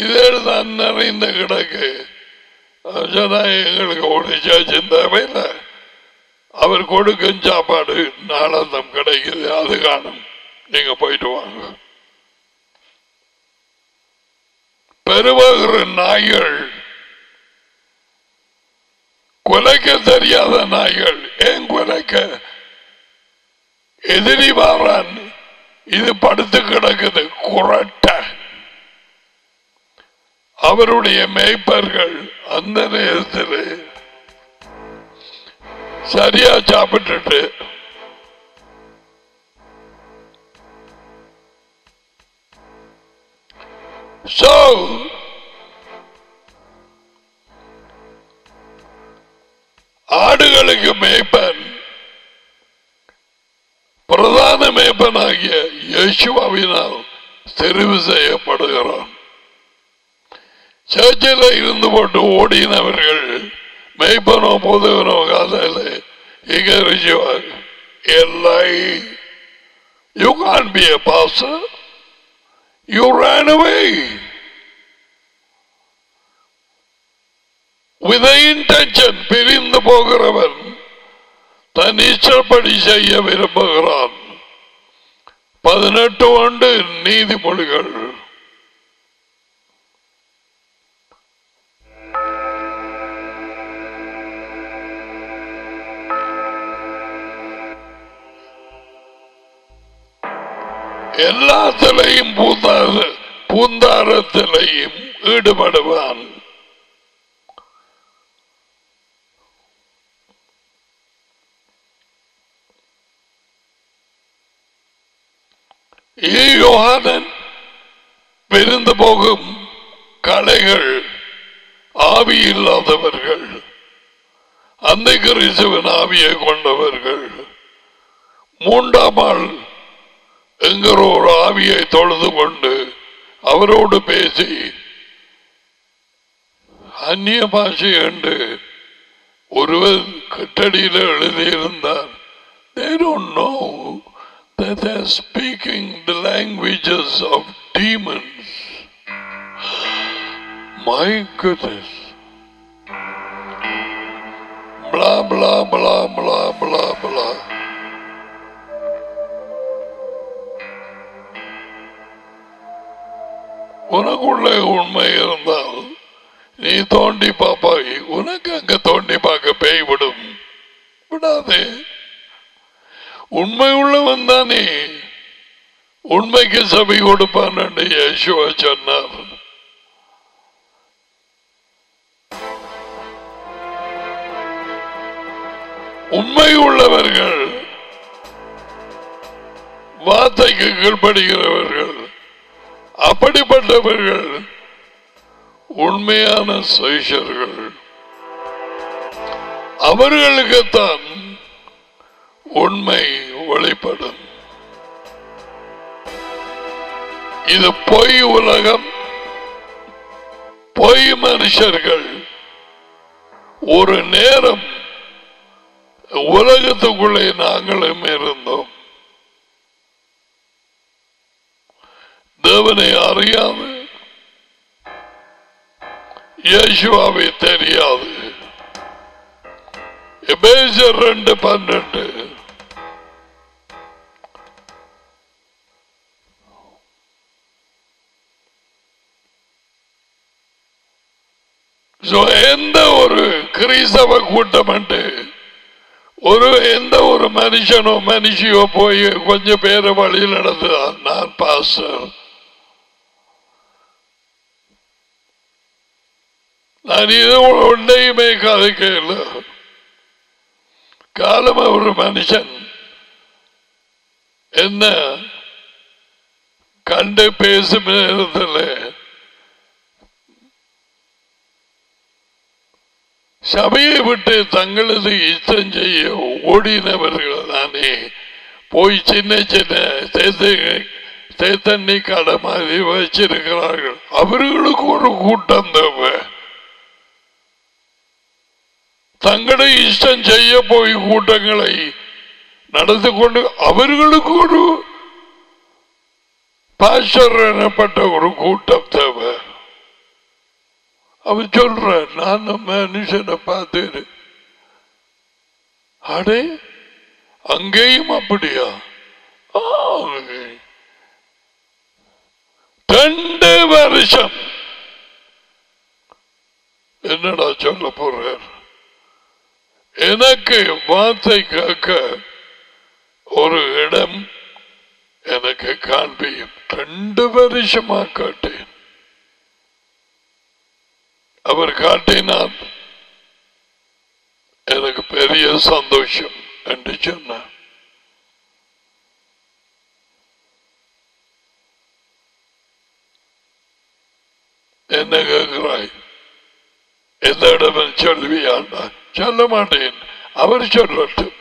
இதேதான் நிறைந்த கிடக்கு. எங்களுக்கு ஒழிச்சாச்சு தேவையில்லை. அவர் கொடுக்கும் சாப்பாடு நாளந்தம் கிடைக்குது, அது காணும். நீங்க போயிட்டு வாங்க. பெருவகிற நாய்கள், குலைக்க தெரியாத நாய்கள். ஏன் குலைக்க? எதிரி வாரான், இது படுத்து கிடக்குது குரட்ட. அவருடைய மேய்ப்பர்கள் அந்த நேரத்தில் சரியா சாப்பிட்டு ஆடுகளுக்கு மேய்ப்பன் பிரதான மேய்ப்பனாகிய யேசுவாவினால் தெரிவு செய்யப்படுகிறான். சர்ச்சில் இருந்து போட்டு ஓடினவர்கள் மேய்ப்பனோ போதவனோ காலையில் இல்லை. You can't be a pastor. You ran away with the intention. பிரிந்து போகிறவன் தன் இஷ்டப்படி செய்ய விரும்புகிறான். 18 ஆண்டு நீதிமொழிகள். எல்லாத்திலையும் பூந்தாரத்திலையும் ஈடுபடுவான். யோவான் பிரிந்து போகும் கலைகள் ஆவி இல்லாதவர்கள், அந்த கிறிஸ்துவின் ஆவியை கொண்டவர்கள். 3ஆம் ஆள் என்கிற ஒரு ஆவியை தொழுது கொண்டு அவரோடு பேசி அந்நிய பாஷை என்று ஒருவர் கட்டடியில் எழுதியிருந்தார். They don't know that they're speaking the languages of demons. My goodness. Blah, blah, blah, blah, blah, blah. உனக்குள்ள உண்மை இருந்தால் நீ தோண்டி பாப்பாய். உனக்கு அங்க தோண்டி பார்க்க பேய் விடும். விடாதே. உண்மை உள்ளவன் தானே உண்மைக்கு சபை கொடுப்பான் என்று யேசுவா சொன்னார். உண்மை உள்ளவர்கள் வார்த்தைக்கு கீழ்ப்படுகிறவர்கள், அப்படிப்பட்டவர்கள் உண்மையான சைஷர்கள். அவர்களுக்குத்தான் உண்மை வெளிப்படும். இது பொய் உலகம், பொய் மனுஷர்கள். ஒரு நேரம் உலகத்துக்குள்ளே நாங்களும் இருந்தோம். தேவனை அறியாது, இயேசுவை தெரியாது. எபேசியர் 2:12. எந்த ஒரு கிறிஸ்தவ கூட்டம் எந்த ஒரு மனுஷனோ மனுஷியோ போய் கொஞ்சம் பேரை வழி நடத்துதான் நான் பாஸ்டர், நான் இது ஒன்றையுமே கதைக்கல. காலம் ஒரு மனுஷன் என்ன கண்டு பேசும் நேரத்தில் சபையை விட்டு தங்களது இஷ்டம் செய்ய ஓடினவர்கள் தானே போய் சின்ன சின்ன தேத்தண்ணி கடை மாதிரி வச்சிருக்கிறார்கள். அவர்களுக்கு ஒரு கூட்டம் தேவை. தங்களை இஷ்டம் செய்ய போய் கூட்டங்களை நடந்து கொண்டு அவர்களுக்கு ஒரு பாஸ்டர் எனப்பட்ட ஒரு கூட்டம் தேவை. அவன் சொல்ற, நான் மனுஷனை பார்த்தேன். அடே அங்கேயும் அப்படியா? 2 வருஷம் என்னடா சொல்ல போற? எனக்கு வார்த்தை கேட்க ஒரு இடம் எனக்கு காண்பியும். 2 வருஷமா கேட்டேன். அவர் காட்டினார், எனக்கு பெரிய சந்தோஷம் என்று சொன்னார். என்ன கேட்கிறாய்? எந்த இடம் சொல்லுவியாண்டா? சொல்ல மாட்டேன், அவர் சொல்லட்டும்.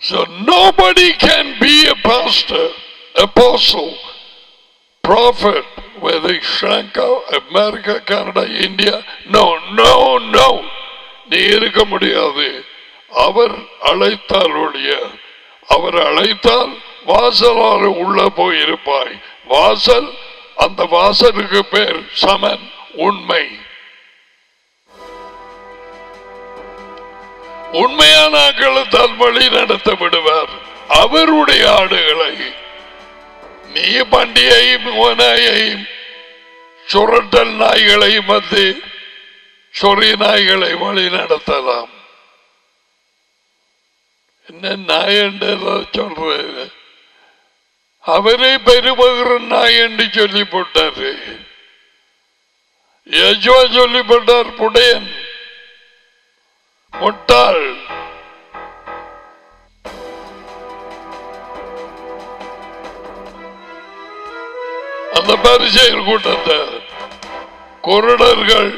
So nobody can be a pastor, apostle, prophet, whether Sri Lanka, America, Canada, India. No. நீ இருக்க முடியாது. அவர் அழைத்தால் ஒழிய, அவர் அழைத்தால் வாசலாறு உள்ள போயிருப்பாய். வாசல், அந்த வாசலுக்கு பேர் சமன், உண்மை. உண்மையான ஆட்களத்தால் வழி நடத்த விடுவார் அவருடைய ஆடுகளை. நீ பண்டிகையும் ஓநாயையும் சுரட்டல் நாய்களையும் வந்து சொறி நாய்களை வழி நடத்தலாம். என்ன நாய் என்று சொல்ற? அவரை பெருமகிற நாய் என்று சொல்லி போட்டாரு. யஜுவா சொல்லி போட்டார், புடையன், முட்டாள். அந்த பரிசெயல் கூட்டத்தை குருடர்கள்,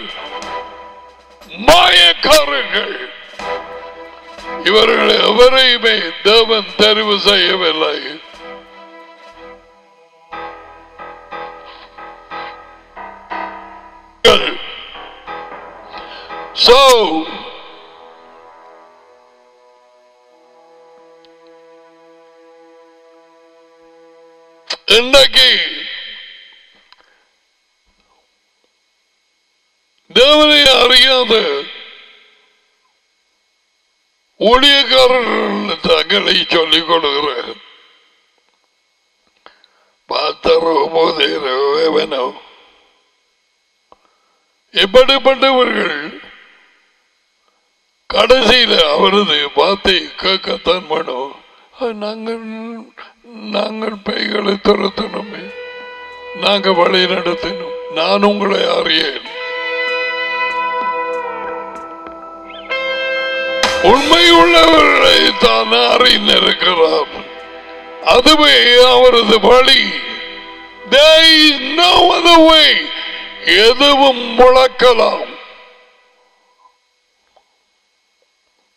மாயக்காரர்கள், இவர்களை எவரையுமே தேவன் தெரிவு செய்யவில்லை. So இன்றைக்கு தேவனை அறியாத ஊழியக்காரர்கள் தங்களை சொல்லிக் கொடுக்கிற பார்த்தரோ போதேனோ இப்படிப்பட்டவர்கள் கடைசியில் அவரது வார்த்தை கேட்கத்தான் வேணும். நாங்கள் பேய்களை துரத்தணுமே, நாங்கள் வழி நடத்தணும், நான் உங்களை அறியேன். உள்ளவர்களை தான் அறிந்திருக்கிறார். அதுவே அவரது வழி. There is no other way. எதுவும் முழக்கலாம்.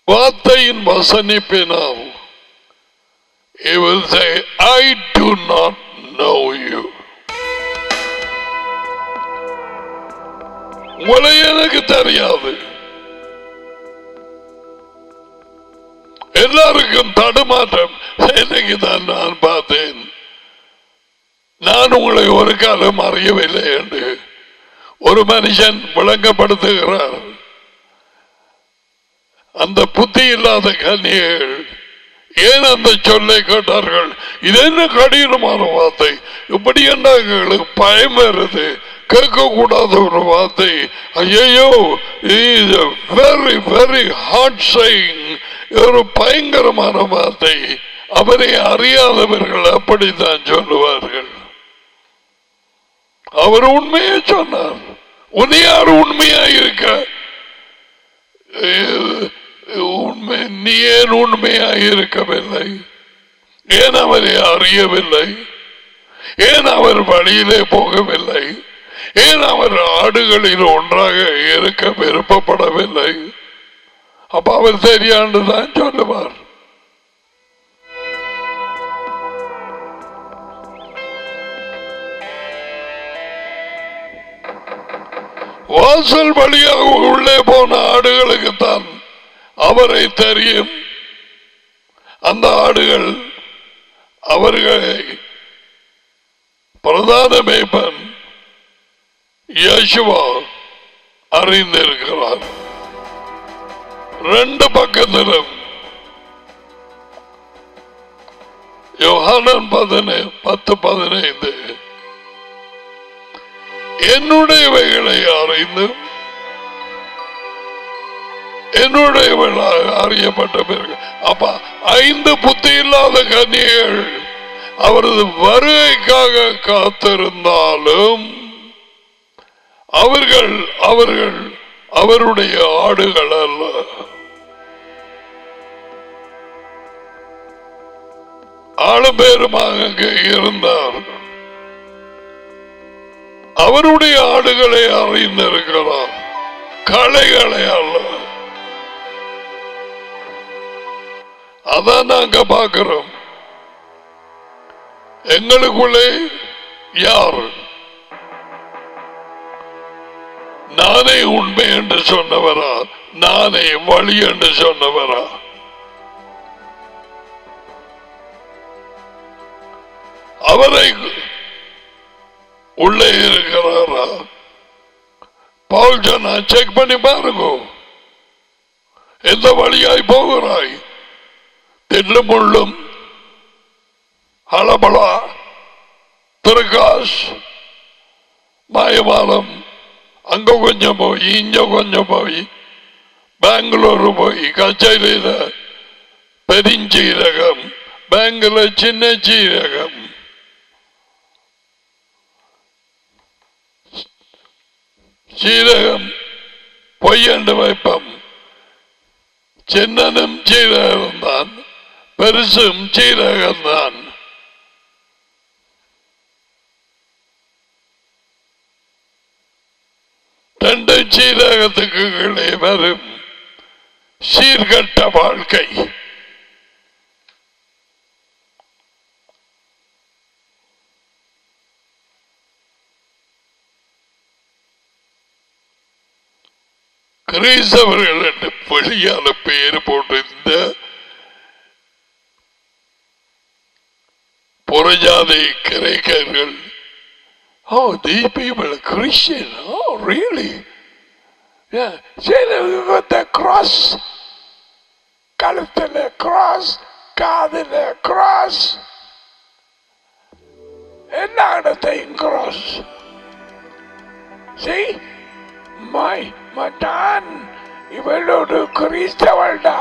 வார்த்தையின் வசனிப்பினால் he will say, I do not know you. உங்களை எனக்கு தெரியாது. எல்லாருக்கும் தடுமாற்றம். இன்னைக்கு தான் நான் பார்த்தேன், நான் உங்களை ஒரு காலம் அறியவில்லை என்று ஒரு மனுஷன் விளங்கப்படுத்துகிறார். அந்த புத்தி இல்லாத கன்னியர்கள் ஏன் அந்த சொல்லை கேட்டார்கள்? இது என்ன கடினமான வார்த்தை, இப்படி என்ன எங்களுக்கு பயம் வருது, கேட்கக்கூடாத ஒரு வார்த்தை. ஐயோ, வெரி வெரி ஹார்ட் சேயிங், ஒரு பயங்கரமான வார்த்தை. அவரை அறியாதவர்கள் அப்படித்தான் சொல்லுவார்கள். அவர் உண்மையை சொன்னார். உன்னை யார் உண்மையா இருக்க? உண்மை, நீ ஏன் உண்மையாக இருக்கவில்லை? ஏன் அவரை அறியவில்லை? ஏன் அவர் வழியிலே போகவில்லை? ஏன் அவர் ஆடுகளில் ஒன்றாக இருக்க விருப்பப்படவில்லை? அப்ப அவர் தெரியாண்டுதான் சொல்லுவார். வாசல் வழியாக உள்ளே போன ஆடுகளுக்குத்தான் அவரை தெரியும். அந்த ஆடுகள் அவர்களை பிரதான மேய்ப்பன் யேசுவா அறிந்திருக்கிறார். ரெண்டு பக்கத்திலும் யோவான் 10:15 என்னுடையவைகளை அறிந்து என்னுடையவளாக அறியப்பட்ட பிறகு, அப்ப 5 புத்தி இல்லாத கன்னியர்கள் அவரது வருகைக்காக காத்திருந்தாலும் அவர்கள் அவருடைய ஆடுகள் அல்ல. ஆளும் பேருமாக இருந்தார். அவருடைய ஆடுகளை அறிந்திருக்கிறார், களைகளை அல்ல. அதான் நாங்க பார்க்கிறோம். எங்களுக்குள்ளே யார் நானே உண்மை என்று சொன்னவரா, நானே வழி என்று சொன்னவரா? அவரை உள்ளே இருக்கிறாரா? பவுல் சொன்னா, செக் பண்ணி பாருங்க, எந்த வழியாய் போகிறாய்? தில்லும் முள்ளும் அளபலா, பிரகாஷ், மாயமாலம், அங்க கொஞ்சம் போய் இங்க கொஞ்சம் போய் பெங்களூரு போய் கச்சேரியில பெருஞ்சீரகம், பெங்களூர் சின்ன சீரகம், சீரகம் பொய்யண்டு வைப்பம். சின்னனும் சீரகம் தான், பெருசும் சீரகம் தான். ரெண்டு சீரகத்துக்கு கீழே வரும் சீர்கட்ட வாழ்க்கை. கிறிஸ்தவர்கள் என்று வெளியால பேர் போட்டிருந்த புறஜாதி கிரேக்கர்கள், oh, these people are Christian. Oh, really? Yeah. See, they got the cross. கழுத்துல cross, காதுல cross, எல்லா இடத்தையும் cross. See, மட்டான் இவளோடு கிறிஸ்தவள்டா.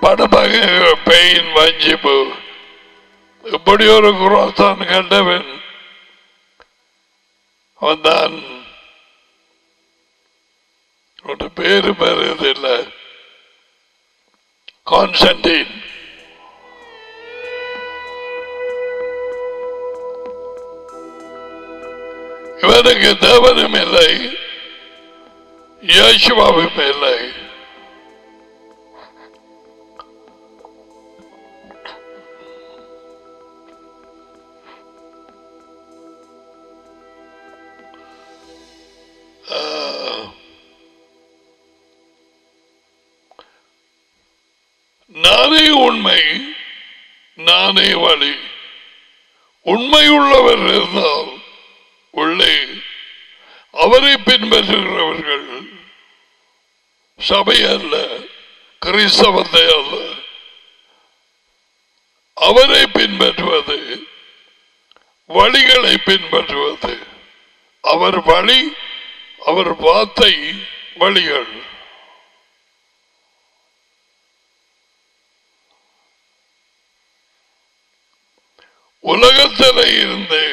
படமாக பெயின் வஞ்சிப்பு, இப்படி ஒரு குரோத்தான் கண்டவன் அவன்தான் ஒரு பேரு பெறுவதில்லை, கான்ஸ்டன்டின். இவனுக்கு தேவனும் இல்லை, இயேசுவும் இல்லை. நானே உண்மை, நானே வழி. உண்மை உள்ளவர் இருந்தால் உள்ளே அவரை பின்பற்றுகிறவர்கள் சபை அல்ல, கிறிஸ்தவத்தை அல்ல, அவரை பின்பற்றுவது, வழிகளை பின்பற்றுவது. அவர் வழி, அவர் வார்த்தை வழிகள். உலகத்தில் இருந்து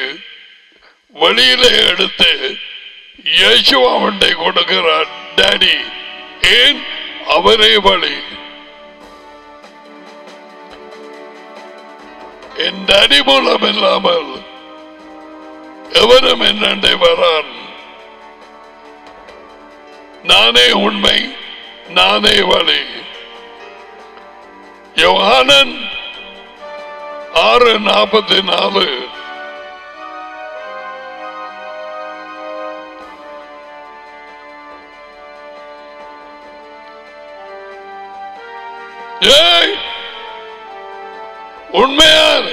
வழியிலே எடுத்து இயேசுவாவண்டை கொடுக்கிறார் டாடி. ஏன்? அவரே வழி. என் டாடி மூலம் இல்லாமல் எவரும் என்னண்டை வரான். நானே உண்மை, நானே வழி. யோவானன் 6:44. உண்மையான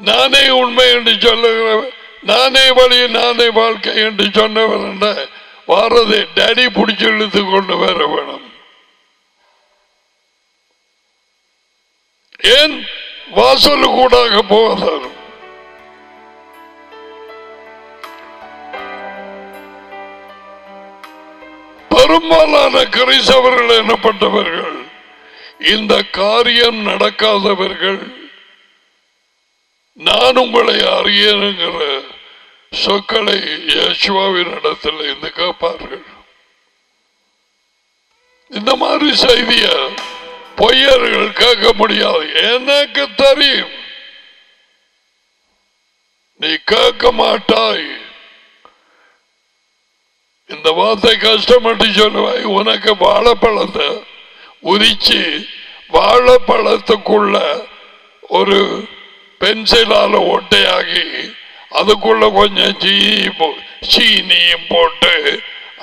நானே உண்மை என்று சொல்லுகிறவர், நானே வழி, நானே வாழ்க்கை என்று சொன்னவர் என்ற வாரதை டாடி பிடிச்சி இழுத்து கொண்டு வர வேணும். ஏன்? வாசல் கூடாக போவதால். பெரும்பாலான கிறிஸ்தவர்கள் எனப்பட்டவர்கள், இந்த காரியம் நடக்காதவர்கள், நான் உங்களை அறியேனுங்கிற சொற்களை இயேசுவின் இடத்தில் இருந்து கேட்பார்கள். இந்த மாதிரி செய்திய பொய்யர்கள் கேட்க முடியாது. எனக்கு தெரியும், நீ கேட்க மாட்டாய். இந்த வார்த்தை கஷ்டப்பட்டு சொல்லுவாய். உனக்கு வாழைப்பழத்தை உரிச்சு வாழைப்பழத்துக்குள்ள ஒரு பென்சிலால ஒட்டையாகி அதுக்குள்ள கொஞ்சம் சீனியும் போட்டு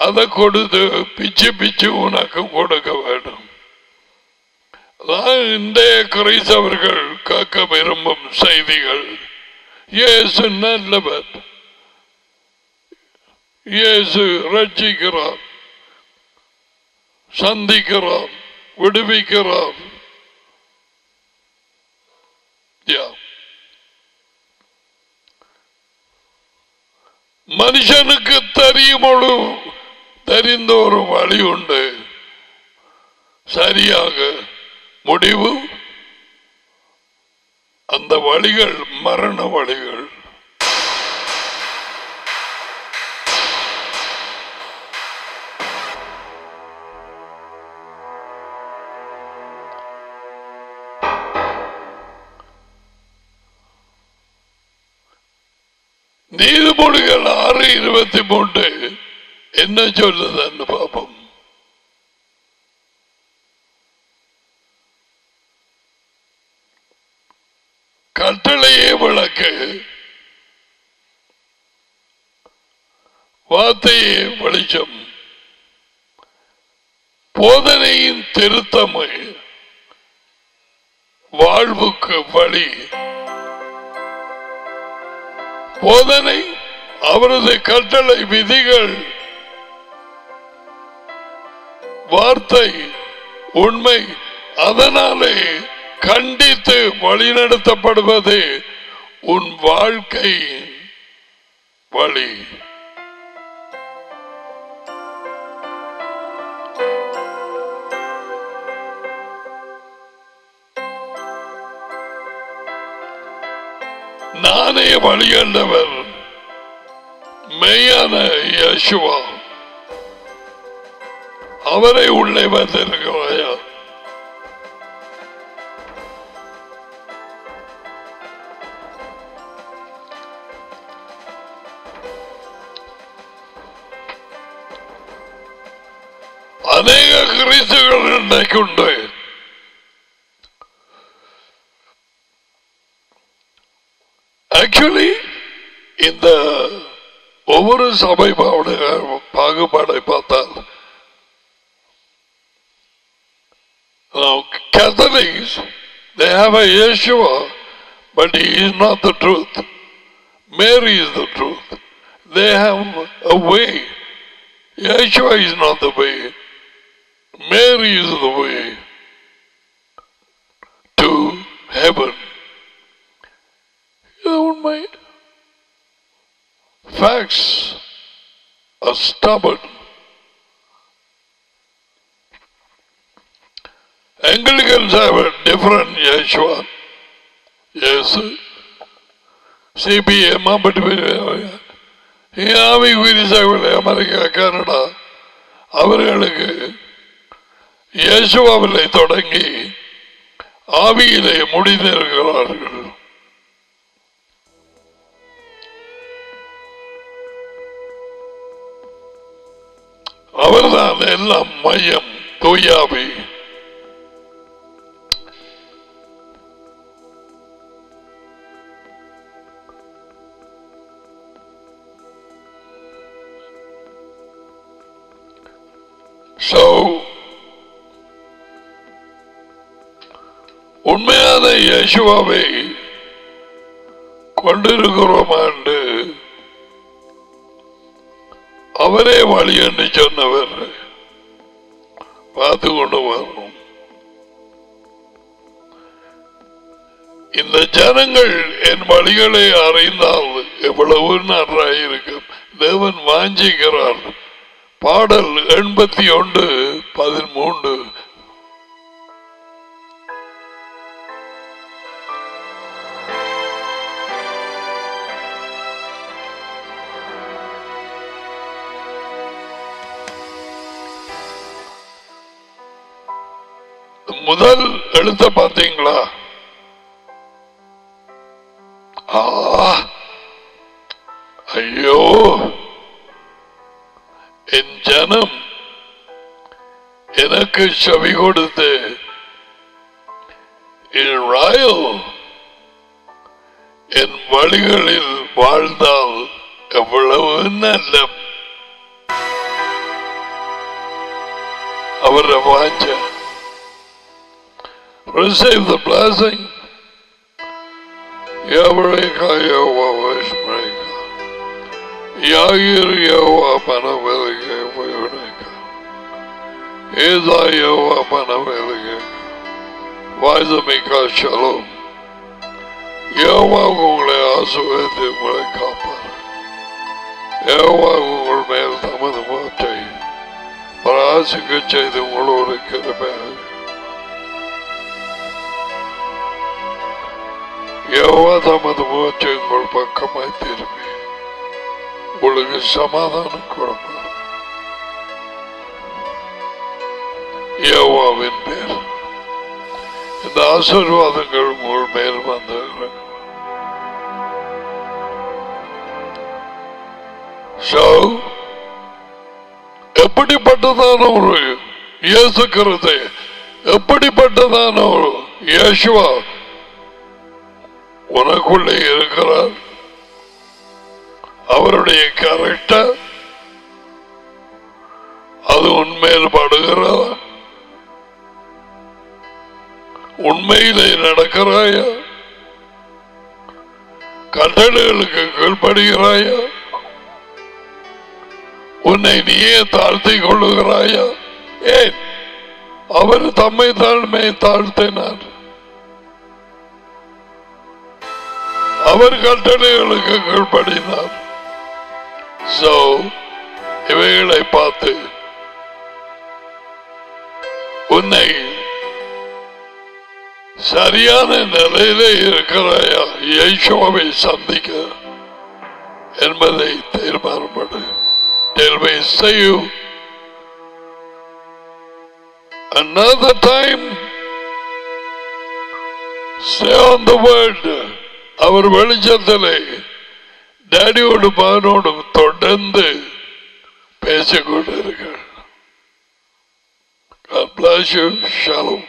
அதை கொடுத்து பிச்சு பிச்சு உனக்கு கொடுக்க வேண்டும். இன்றைய கிறிஸ்தவர்கள் கேட்க விரும்பும் செய்திகள். இயேசு நல்லவர், இயேசு ரட்சிக்கிறார், சந்திக்கிறார், விடுவிக்கிறார். மனுஷனுக்கு தெரிந்த ஒரு வழி உண்டு. சரியாக முடிவு, அந்த வழிகள் மரண வழிகள். நீதிமொழிகள் 6:23 என்ன சொல்லுதுன்னு பார்ப்போம். கட்டளையே விளக்கு, வார்த்தையே வெளிச்சம், போதனையின் திருத்தமை வாழ்வுக்கு வழி. போதனை அவரது கட்டளை விதிகள், வார்த்தை உண்மை. அதனாலே கண்டித்து வழிநடத்தப்படுவது உன் வாழ்க்கை வழி. நானே வழி என்றவர் மெய்யான யேசுவா அவரை உள்ளே வந்திருக்கிறாயா? அநேக கிறிஸ்துகள் இன்றைக்கு உண்டு. ஆக்சுவலி இந்த ஒவ்வொரு சபை பாகுபாடை பார்த்தால் Catholics, they have a Yeshua, but he is not the truth. Mary is the truth. They have a way. Yeshua is not the way. Mary is the way to heaven. My facts are stubborn. Anglicans have a different Yeshua. Yes. CBM, America, Canada. அவர்களுக்கு இயேசுவாவிலே தொடங்கி ஆவியிலே முடிந்திருக்கிறார்கள். அவர்தான் எல்லாம் மையம், தூயாவி. So, உண்மையான இயேசுவாவை கொண்டிருக்கிறோம் என்று அவரே வழி என்று சொன்னவர் பார்த்து கொண்டு வரும். இந்த ஜனங்கள் என் வழிகளை அறிந்தால் எவ்வளவு நன்றாயிருக்கும். தேவன் வாஞ்சிக்கிறார். பாடல் 81:13. முதல் எழுத்த பார்த்தீங்களா? ஐயோ, என் ஜனம் எனக்கு செவி கொடுத்து என் வழிகளில் வாழ்ந்தால் எவ்வளவு நல்ல. அவரை வாஞ்ச receive the blessing. Yavreka Yehova Vishbreka Yagir Yehova Panavelike Vayuneka Eza Yehova Panavelike Vaizamika Shalom. Yehova உங்களை ஆசீர்வதித்து உங்களை காப்பார். யெகோவா உங்கள் மேல் தமது முகத்தை பிரகாசிக்க செய்து உங்களோடு கிருபையாக. யெகோவா தமது முகத்தை உங்கள் பக்கமாய் திரும்பி உங்களுக்கு சமாதானம் கொடுப்பார். யெகோவாவின் பேர் இந்த ஆசீர்வாதங்கள் உங்கள் மேல் வந்து எப்படிப்பட்டதான ஒரு இயேசு கிறிஸ்து, எப்படிப்பட்டதான ஒரு இயேசுவா உனக்குள்ளே இருக்கிறார். அவருடைய கேரக்டர் அது உண்மையில் படுகிறதா? உண்மையிலே நடக்கிறாயா? கட்டளைகளுக்கு கீழ்ப்படுகிறாயா? உன்னை நீயே தாழ்த்தி கொள்ளுகிறாயா? ஏன் அவர் தம்மை தாழ்த்தினார். அவர் கட்டளைகளுக்கு கீழ்ப்படினார். இவைகளை பார்த்து உன்னை சரியான நிலையிலே இருக்கிறாயா? இயேசுவை சந்திக்க என்பதை தீர்மானப்படு. Till we see you another time, stay on the word. அவர் வெளிச்சத்திலே டேடியோடு மகனோடு தொடர்ந்து பேசிக்கொண்டிருக்கிறார். God bless you. Shalom.